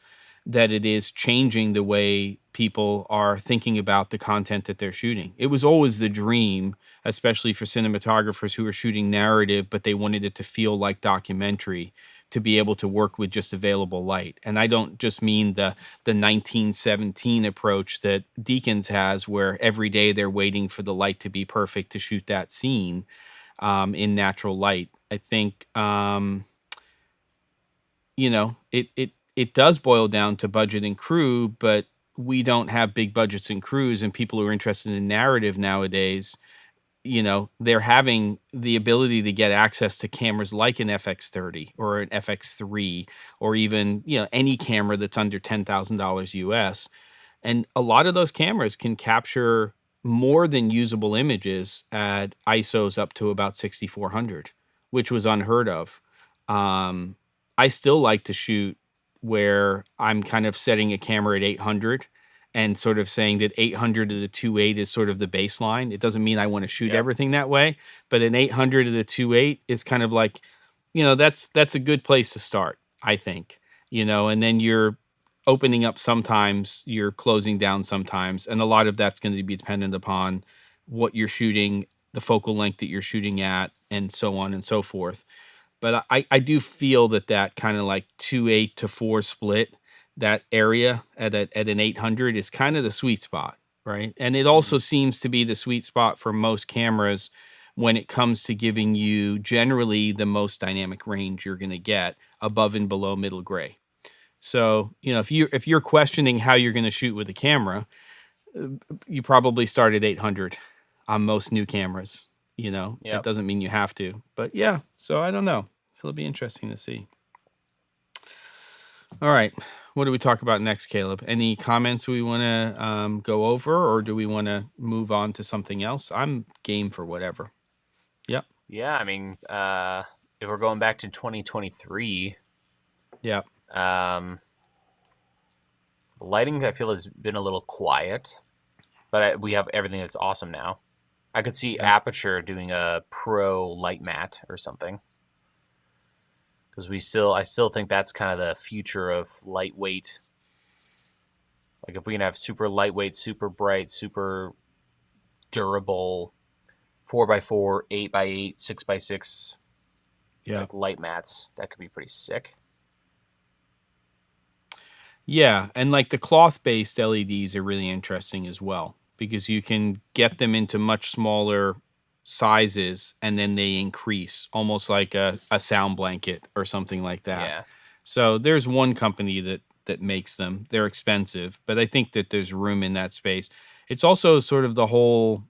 that it is changing the way people are thinking about the content that they're shooting. It was always the dream, especially for cinematographers who were shooting narrative, but they wanted it to feel like documentary, to be able to work with just available light. And I don't just mean the 1917 approach that Deakins has, where every day they're waiting for the light to be perfect to shoot that scene in natural light. I think, it does boil down to budget and crew, but we don't have big budgets and crews, and people who are interested in narrative nowadays, they're having the ability to get access to cameras like an FX30 or an FX3 or even, any camera that's under $10,000 US. And a lot of those cameras can capture more than usable images at ISOs up to about 6,400, which was unheard of. I still like to shoot where I'm kind of setting a camera at 800 and sort of saying that 800 to the 2.8 is sort of the baseline. It doesn't mean I want to shoot everything that way, but an 800 to the 2.8 is kind of like, that's a good place to start, I think, and then you're opening up sometimes, you're closing down sometimes, and a lot of that's going to be dependent upon what you're shooting, the focal length that you're shooting at, and so on and so forth. But I do feel that kind of like 2.8 to 4 split, that area at an 800 is kind of the sweet spot, right? And it also seems to be the sweet spot for most cameras when it comes to giving you generally the most dynamic range you're going to get above and below middle gray. So, if you're questioning how you're going to shoot with a camera, you probably start at 800 on most new cameras. It Yep. doesn't mean you have to, but yeah. So I don't know. It'll be interesting to see. All right. What do we talk about next, Caleb? Any comments we want to go over, or do we want to move on to something else? I'm game for whatever. Yep. Yeah, I mean, if we're going back to 2023, Yep. lighting I feel has been a little quiet, but we have everything that's awesome now. I could see Aperture doing a pro light mat or something, because I still think that's kind of the future of lightweight. Like if we can have super lightweight, super bright, super durable 4x4, 8x8, 6x6 like light mats, that could be pretty sick. Yeah, and like the cloth-based LEDs are really interesting as well, because you can get them into much smaller sizes and then they increase, almost like a sound blanket or something like that. Yeah. So there's one company that makes them. They're expensive, but I think that there's room in that space. It's also sort of the whole,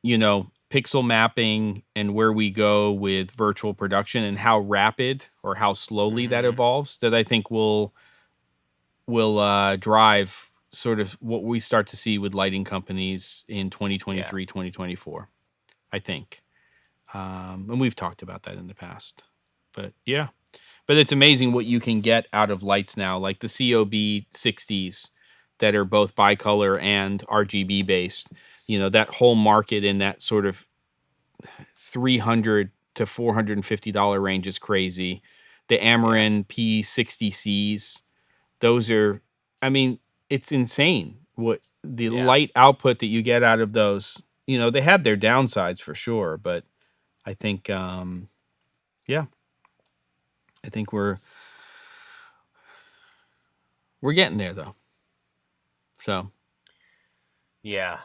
pixel mapping and where we go with virtual production and how rapid or how slowly that evolves that I think will drive sort of what we start to see with lighting companies in 2023, 2024, I think. And we've talked about that in the past. But yeah. But it's amazing what you can get out of lights now, like the COB 60s that are both bicolor and RGB based. That whole market in that sort of $300 to $450 range is crazy. The Amarin P60Cs, those are, I mean, it's insane what the light output that you get out of those. They have their downsides for sure, but I think, I think we're getting there though. So. Yeah.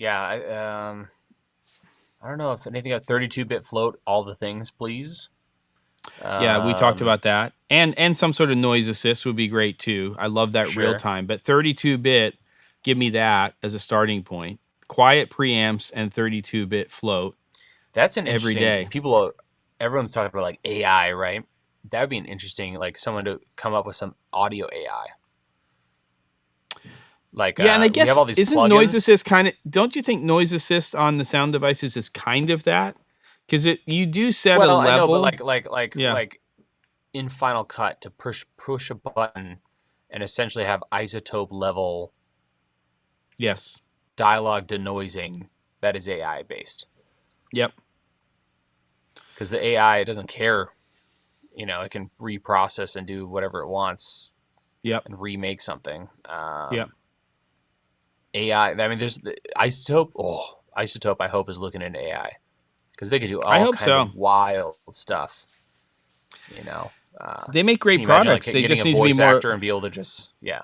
I don't know if anything got 32-bit float, all the things, please. Yeah, we talked about that. And some sort of noise assist would be great too. I love that real time. But 32-bit, give me that as a starting point. Quiet preamps and 32-bit float. That's an every interesting day. Everyone's talking about like AI, right? That would be an interesting, like someone to come up with some audio AI. Like, yeah, and I guess we have all these isn't plugins. Noise Assist kind of? Don't you think Noise Assist on the sound devices is kind of that? Because you do set a level. I know, but like in Final Cut to push a button and essentially have isotope level. Yes. Dialogue denoising that is AI based. Yep. Because the AI, it doesn't care. It can reprocess and do whatever it wants. Yep. And remake something. Yep. AI. I mean, there's the Isotope. Isotope. I hope is looking into AI because they could do all kinds of wild stuff. They make great products. They just need to be more actor and be able to just yeah.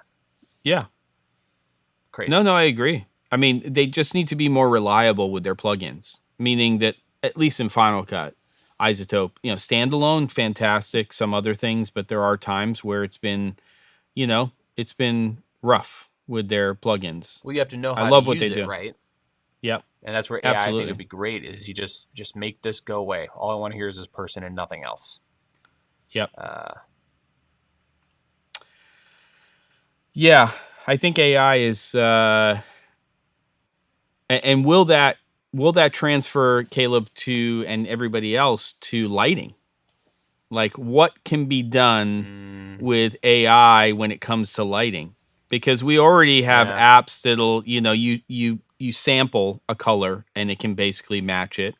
Crazy. No, I agree. I mean, they just need to be more reliable with their plugins. Meaning that at least in Final Cut, Isotope, standalone, fantastic. Some other things, but there are times where it's been, it's been rough with their plugins. Well, you have to know how I love to what use they it, do. right? Yep. And that's where AI I think would be great is you just make this go away. All I want to hear is this person and nothing else. Yep. Yeah, I think AI is and will that transfer, Caleb, to and everybody else to lighting? Like what can be done with AI when it comes to lighting? Because we already have apps that'll, you sample a color and it can basically match it.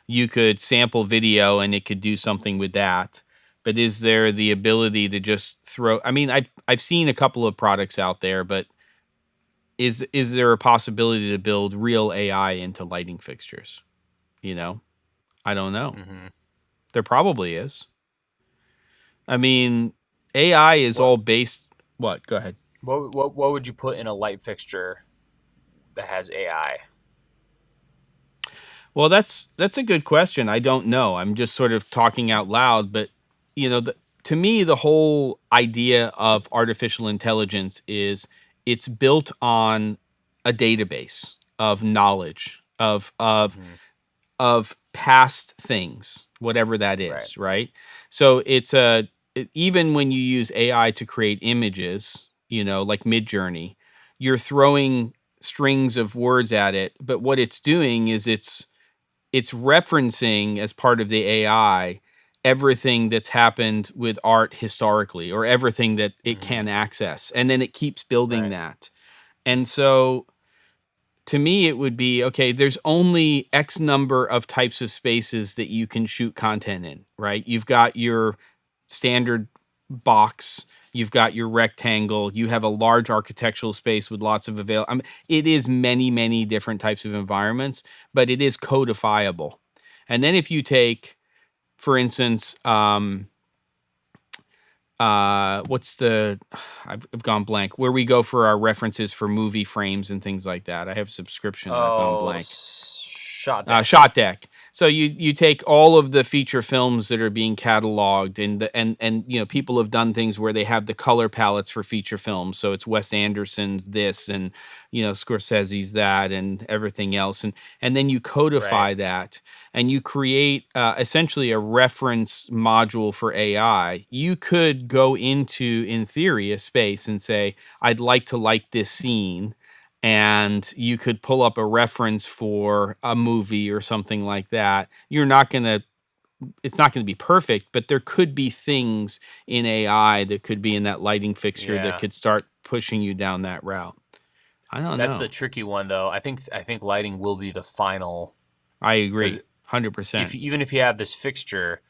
You could sample video and it could do something with that. But is there the ability to just throw? I mean, I've seen a couple of products out there, but is there a possibility to build real AI into lighting fixtures? I don't know. Mm-hmm. There probably is. I mean, AI is all based. What? Go ahead. What would you put in a light fixture that has AI? Well, that's a good question. I don't know. I'm just sort of talking out loud, but to me, the whole idea of artificial intelligence is it's built on a database of knowledge Mm-hmm. of past things, whatever that Right. is, right? So even when you use AI to create images, like Midjourney, you're throwing strings of words at it, but what it's doing is it's referencing as part of the AI everything that's happened with art historically or everything that it Mm-hmm. can access, and then it keeps building Right. that. And so to me, it would be okay, there's only X number of types of spaces that you can shoot content in, right? You've got your standard box, you've got your rectangle, you have a large architectural space with lots of it is many, many different types of environments, but it is codifiable. And then if you take, for instance, what's the I've gone blank, where we go for our references for movie frames and things like that. I have a subscription and I've gone Oh, blank. shot deck. Shot deck. So you take all of the feature films that are being cataloged, and people have done things where they have the color palettes for feature films. So it's Wes Anderson's this, and Scorsese's that, and everything else, and then you codify Right. that, and you create essentially a reference module for AI. You could go into, in theory, a space and say, I'd like to like this scene, and you could pull up a reference for a movie or something like that. It's not going to be perfect, but there could be things in AI that could be in that lighting fixture that Yeah. could start pushing you down that route. I don't That's know. the tricky one, though. I think lighting will be the final, I because agree. 100%. even if you have this fixture,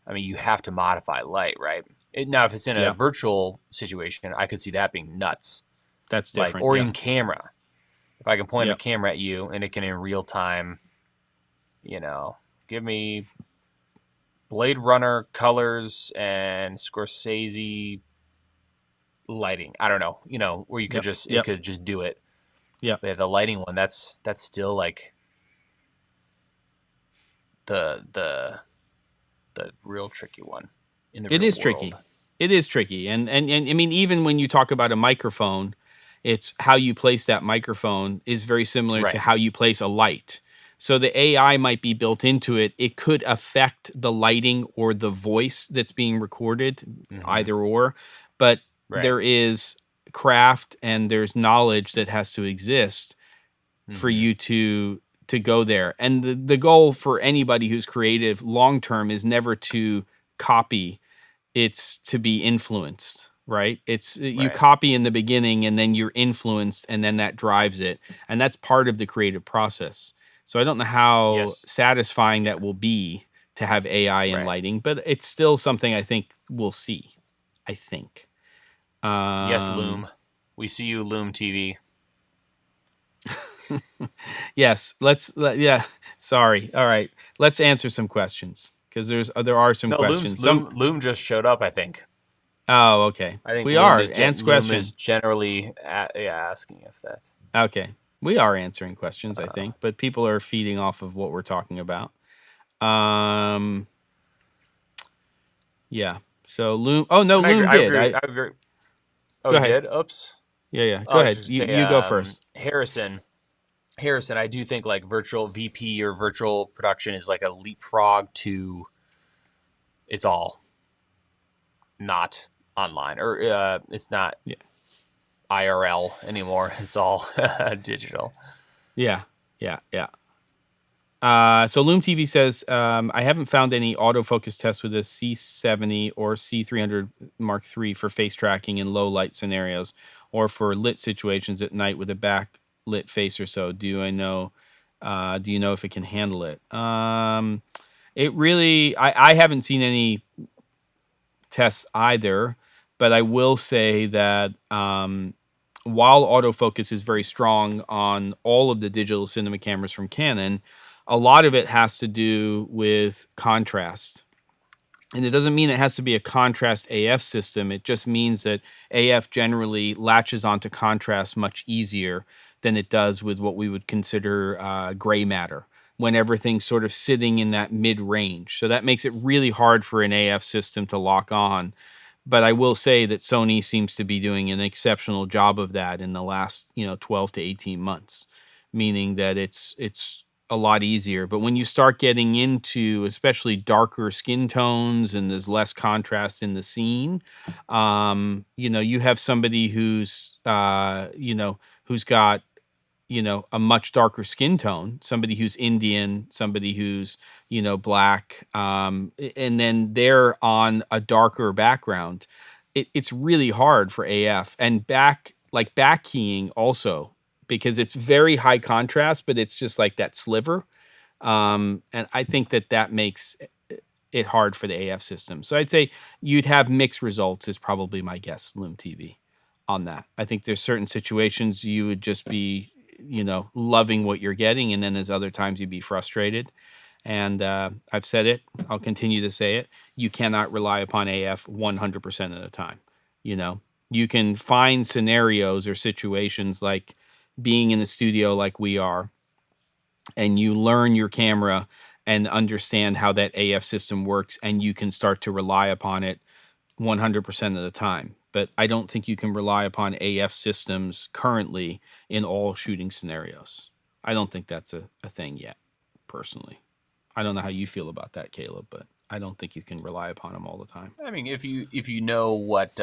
I mean, you have to modify light, right? Now, if it's in a Yeah, virtual situation, I could see that being nuts. that's Like, different. or Yeah. in camera, if I can point a Yep. camera at you and it can in real time, give me Blade Runner colors and Scorsese lighting. I don't know, where you could Yep. just it Yep. could just do it. Yep. But yeah, the lighting one, that's still like the real tricky one in the It real is world. tricky. It is tricky. And I mean, even when you talk about a microphone, it's how you place that microphone is very similar to Right. how you place a light. So the AI might be built into it. It could affect the lighting or the voice that's being recorded, Mm-hmm. either or. But Right. there is craft and there's knowledge that has to exist for Mm-hmm. you to go there. And the goal for anybody who's creative long term is never to copy, it's to be influenced, right? It's you Right. copy in the beginning and then you're influenced and then that drives it. And that's part of the creative process. So I don't know how Yes. satisfying that Yeah. will be to have AI in Right. lighting, but it's still something I think we'll see. I think. Yes, Um, Loom. We see you, Loom TV. yes, yeah, sorry. All right. Let's answer some questions because there are some No, questions. Loom just showed up, I think. Oh, okay. I think We are Loom question. is generally asking if that. Okay. We are answering questions, I think, but people are feeding off of what we're talking about. Um, yeah. So Loom. Oh no, And I agree. Loom I did. agree. I agree. Oh, Go he ahead. did. Oops. Yeah, yeah. Oh, Go I was ahead. just You gonna say, you go first. Harrison. I do think like virtual VP or virtual production is like a leapfrog to. It's all not online, or it's not Yeah. IRL anymore. It's all digital. Yeah. Yeah. Yeah. So Loom TV says, I haven't found any autofocus tests with a C70 or C300 Mark III for face tracking in low light scenarios or for lit situations at night with a backlit face or so. Do you know if it can handle it? It really, I haven't seen any tests either, but I will say that while autofocus is very strong on all of the digital cinema cameras from Canon, a lot of it has to do with contrast. And it doesn't mean it has to be a contrast AF system. It just means that AF generally latches onto contrast much easier than it does with what we would consider gray matter, when everything's sort of sitting in that mid range. So that makes it really hard for an AF system to lock on. But I will say that Sony seems to be doing an exceptional job of that in the last, 12 to 18 months, meaning that it's a lot easier. But when you start getting into especially darker skin tones and there's less contrast in the scene, you have somebody who's got a much darker skin tone, somebody who's Indian, somebody who's, black, and then they're on a darker background. It's really hard for AF and back keying also, because it's very high contrast, but it's just like that sliver. And I think that makes it hard for the AF system. So I'd say you'd have mixed results is probably my guess, Loom TV, on that. I think there's certain situations you would just be, loving what you're getting. And then there's other times you'd be frustrated. And I've said it, I'll continue to say it. You cannot rely upon AF 100% of the time. You can find scenarios or situations like being in the studio like we are, and you learn your camera and understand how that AF system works, and you can start to rely upon it 100% of the time. But I don't think you can rely upon AF systems currently in all shooting scenarios. I don't think that's a thing yet, personally. I don't know how you feel about that, Caleb, but I don't think you can rely upon them all the time. I mean, if you know what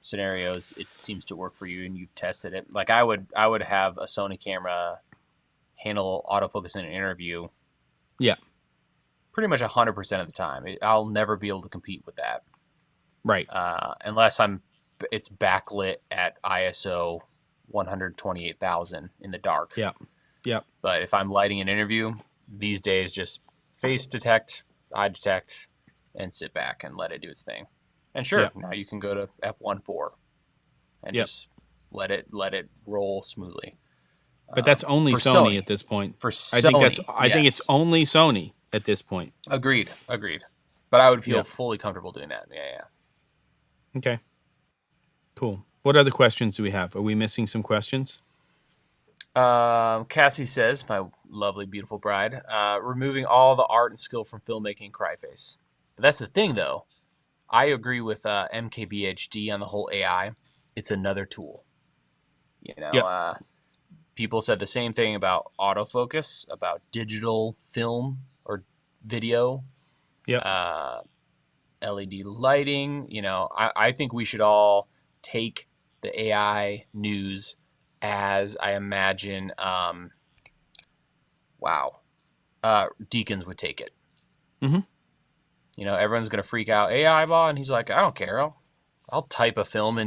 scenarios it seems to work for you and you've tested it, like I would have a Sony camera handle autofocus in an interview. Yeah. Pretty much 100% of the time. I'll never be able to compete with that. Right. Unless it's backlit at ISO 128,000 in the dark. Yeah. Yeah. But if I'm lighting an interview, these days just face detect, eye detect, and sit back and let it do its thing. And sure, now you can go to f1.4 and just let it roll smoothly. But that's only Sony at this point. For Sony, I think it's only Sony at this point. Agreed. But I would feel fully comfortable doing that. Yeah. Okay. Cool. What other questions do we have? Are we missing some questions? Cassie says, my lovely, beautiful bride, removing all the art and skill from filmmaking, cry face. But that's the thing, though. I agree with MKBHD on the whole AI. It's another tool. People said the same thing about autofocus, about digital film or video, LED lighting. I think we should all take the AI news as I imagine, Deakins would take it. Mm-hmm. Everyone's going to freak out, AI ball, and he's like, I don't care. I'll type a film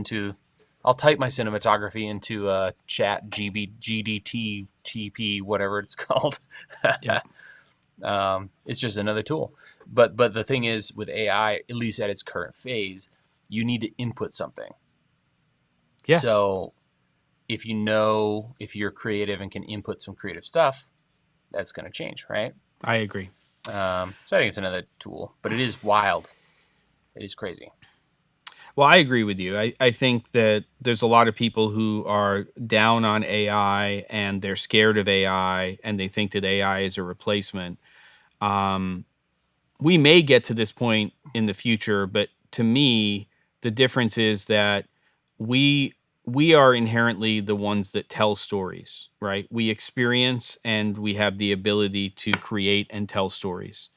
I'll type my cinematography into chat GDT TP, whatever it's called. Yeah. It's just another tool. But the thing is, with AI, at least at its current phase, you need to input something. Yes. So if you're creative and can input some creative stuff, that's going to change, right? I agree. So I think it's another tool, but it is wild. It is crazy. Well, I agree with you. I think that there's a lot of people who are down on AI and they're scared of AI and they think that AI is a replacement. We may get to this point in the future, but to me, the difference is that we are inherently the ones that tell stories, right? We experience and we have the ability to create and tell stories.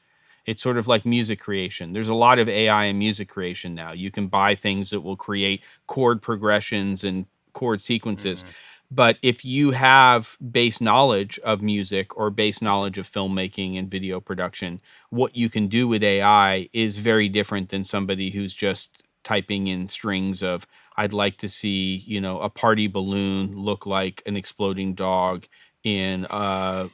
It's sort of like music creation. There's a lot of AI in music creation now. You can buy things that will create chord progressions and chord sequences. Mm-hmm. But if you have base knowledge of music or base knowledge of filmmaking and video production, what you can do with AI is very different than somebody who's just typing in strings of, I'd like to see, a party balloon look like an exploding dog in a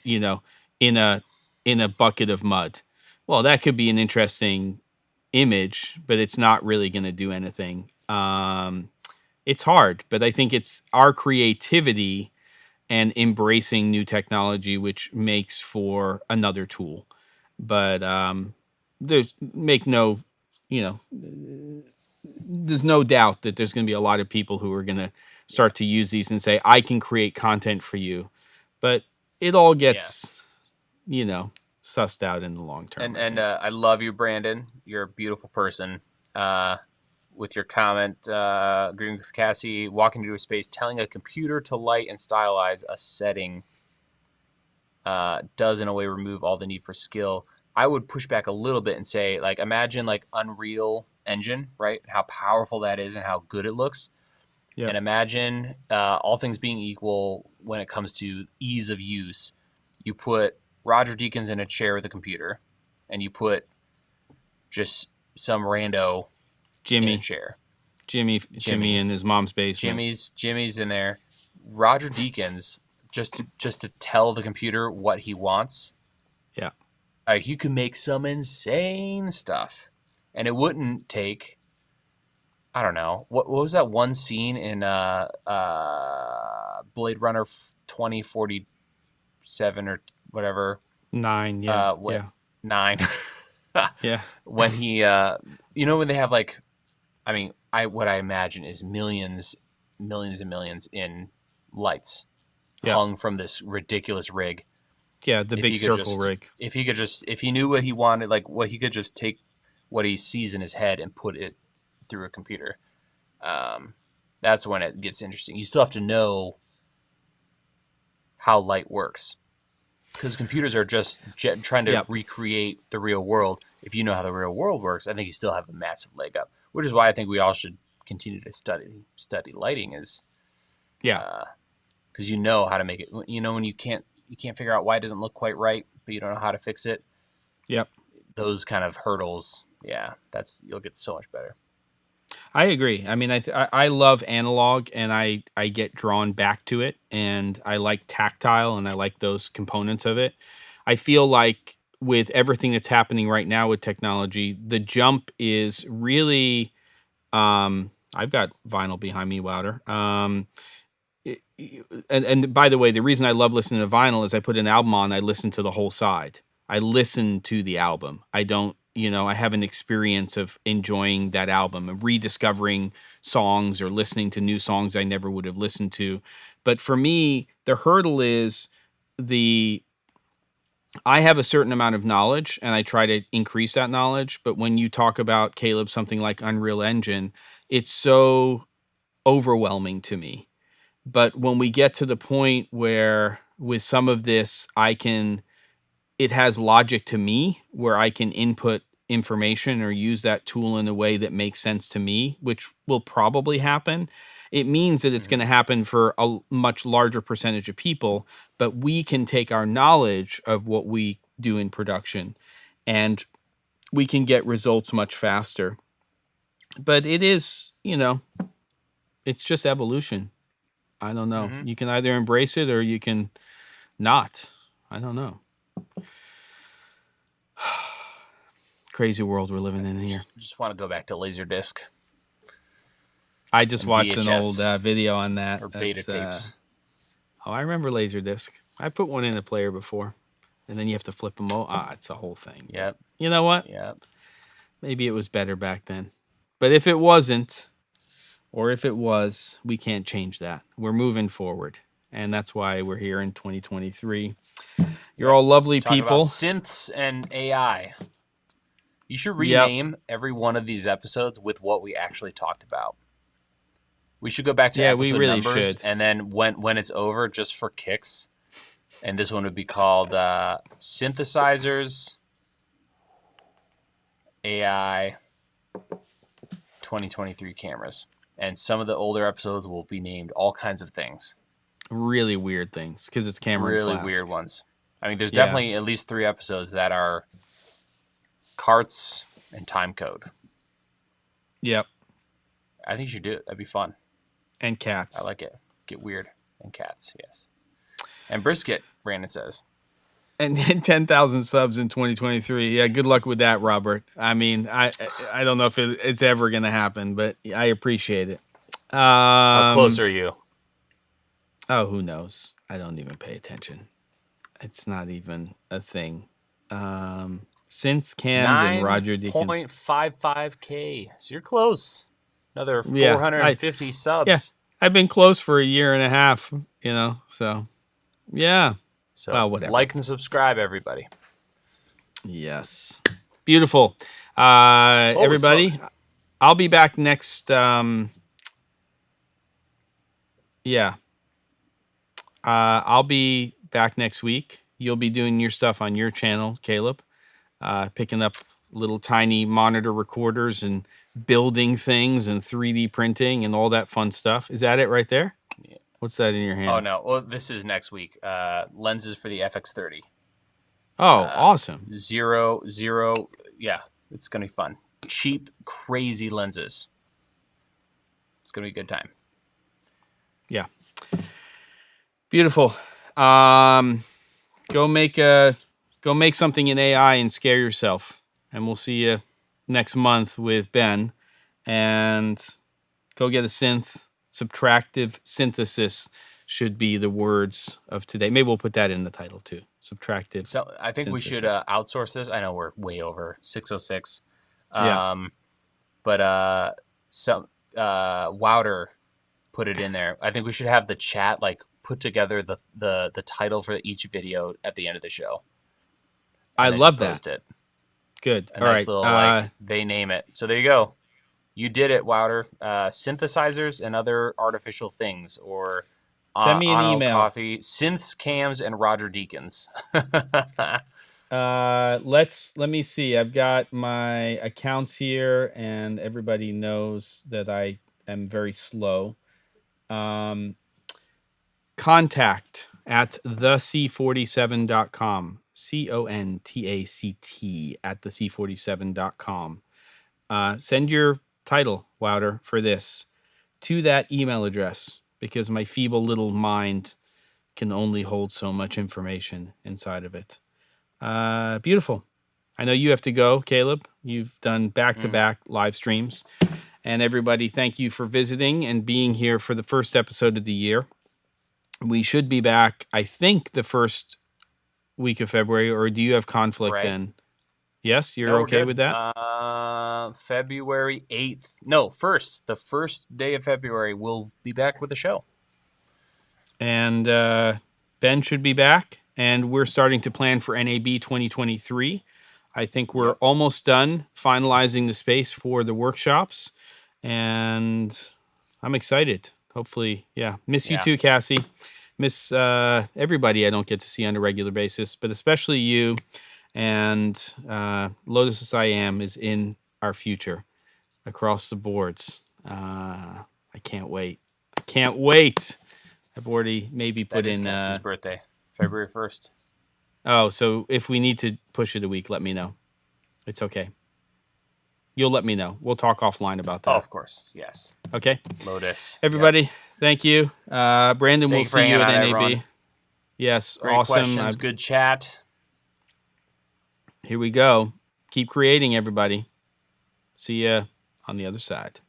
bucket of mud. Well, that could be an interesting image, but it's not really going to do anything. It's hard, but I think it's our creativity and embracing new technology which makes for another tool. But there's no doubt that there's going to be a lot of people who are going to start to use these and say, I can create content for you. But it all gets, sussed out in the long term. And I love you, Brandon. You're a beautiful person. with your comment. Agreeing with Cassie, walking into a space, telling a computer to light and stylize a setting does in a way remove all the need for skill. I would push back a little bit and say, like, imagine like Unreal Engine, right? How powerful that is and how good it looks. Yep. And imagine all things being equal when it comes to ease of use. You put Roger Deakins in a chair with a computer, and you put just some rando in a chair. Jimmy in his mom's basement. Jimmy's in there. Roger Deakins, just to tell the computer what he wants. Yeah. Like, you can make some insane stuff, and it wouldn't take, I don't know, what was that one scene in Blade Runner 2047 or whatever? 9, yeah. 9. Yeah. When he, when they have like, I mean, what I imagine is millions and millions in lights hung from this ridiculous rig. Yeah, the big circle rig. If he knew what he wanted, like what he could just take what he sees in his head and put it through a computer. That's when it gets interesting. You still have to know how light works, because computers are just trying to recreate the real world. If you know how the real world works, I think you still have a massive leg up, which is why I think we all should continue to study lighting. Because you know how to make it. You know, when you can't figure out why it doesn't look quite right, but you don't know how to fix it. Yep. Those kind of hurdles, you'll get so much better. I agree. I mean, I love analog, and I get drawn back to it, and I like tactile, and I like those components of it. I feel like with everything that's happening right now with technology, the jump is really. I've got vinyl behind me, Wouter. And by the way, the reason I love listening to vinyl is I put an album on, I listen to the whole side. I listen to the album. I don't, I have an experience of enjoying that album and rediscovering songs or listening to new songs I never would have listened to. But for me, the hurdle is I have a certain amount of knowledge, and I try to increase that knowledge. But when you talk about, Caleb, something like Unreal Engine, it's so overwhelming to me. But when we get to the point where with some of this, it has logic to me, where I can input information or use that tool in a way that makes sense to me, which will probably happen. It means that it's going to happen for a much larger percentage of people, but we can take our knowledge of what we do in production and we can get results much faster. But it is, it's just evolution. I don't know. Mm-hmm. You can either embrace it or you can not. I don't know. Crazy world we're living in here. Just want to go back to Laserdisc. I just watched an old video on that. Or beta tapes. I remember Laserdisc. I put one in a player before, and then you have to flip them over. It's a whole thing. Yep. You know what? Yep. Maybe it was better back then. But if it wasn't, or if it was, we can't change that. We're moving forward. And that's why we're here in 2023. You're all lovely people. About synths and AI. You should rename every one of these episodes with what we actually talked about. We should go back to episode numbers. Should. And then when it's over, just for kicks. And this one would be called Synthesizers, AI, 2023 cameras. And some of the older episodes will be named all kinds of things. Really weird things, because it's camera and Flask. Really weird ones. I mean, there's definitely at least 3 episodes that are carts and time code. Yep. I think you should do it. That'd be fun. And cats. I like it. Get weird. And cats, yes. And brisket, Brandon says. And 10,000 subs in 2023. Yeah, good luck with that, Robert. I mean, I don't know if it's ever going to happen, but I appreciate it. How close are you? Oh, who knows? I don't even pay attention. It's not even a thing. Synths, cams, and Roger Deakins. 9.55K. So you're close. Another 450 subs. Yeah, I've been close for a year and a half, so yeah. So whatever. Like and subscribe, everybody. Yes. Beautiful. Everybody, I'll be back next. I'll be back next week. You'll be doing your stuff on your channel, Caleb, picking up little tiny monitor recorders and building things and 3D printing and all that fun stuff. Is that it right there? Yeah. What's that in your hand? Oh no, well this is next week. Lenses for the FX30. Oh, awesome. Zero. Yeah, it's gonna be fun. Cheap, crazy lenses. It's gonna be a good time. Yeah. Beautiful. Go make something in AI and scare yourself. And we'll see you next month with Ben. And go get a synth. Subtractive synthesis should be the words of today. Maybe we'll put that in the title too. Subtractive. So I think we should outsource this. I know we're way over 6:06. But Wouter put it in there. I think we should have the chat like put together the title for each video at the end of the show. I love that. It. Good. A nice little like they name it. So there you go. You did it, Wouter. Synthesizers and other artificial things, or send me an email. Coffee, synths, cams, and Roger Deakins. Let me see. I've got my accounts here, and everybody knows that I am very slow. Contact at thec47.com. CONTACT at thec47.com. Send your title, Wouter, for this to that email address, because my feeble little mind can only hold so much information inside of it. Beautiful. I know you have to go, Caleb. You've done back-to-back live streams. And everybody, thank you for visiting and being here for the first episode of the year. We should be back, I think, the first week of February, or do you have conflict then? Yes, you're okay with that? February 8th. No, 1st. The first day of February, we'll be back with the show. And Ben should be back. And we're starting to plan for NAB 2023. I think we're almost done finalizing the space for the workshops. And I'm excited. Hopefully, miss you too, Cassie. Miss everybody I don't get to see on a regular basis, but especially you. And Lotus as I Am is in our future across the boards. I can't wait. I've already maybe put in Cassie's birthday, February 1st. Oh, so if we need to push it a week, let me know. It's okay. You'll let me know. We'll talk offline about that. Oh, of course. Yes. Okay. Lotus. Everybody, thank you. Brandon, we'll see you at NAB. Everyone. Yes, great awesome. Questions, good chat. Here we go. Keep creating, everybody. See ya on the other side.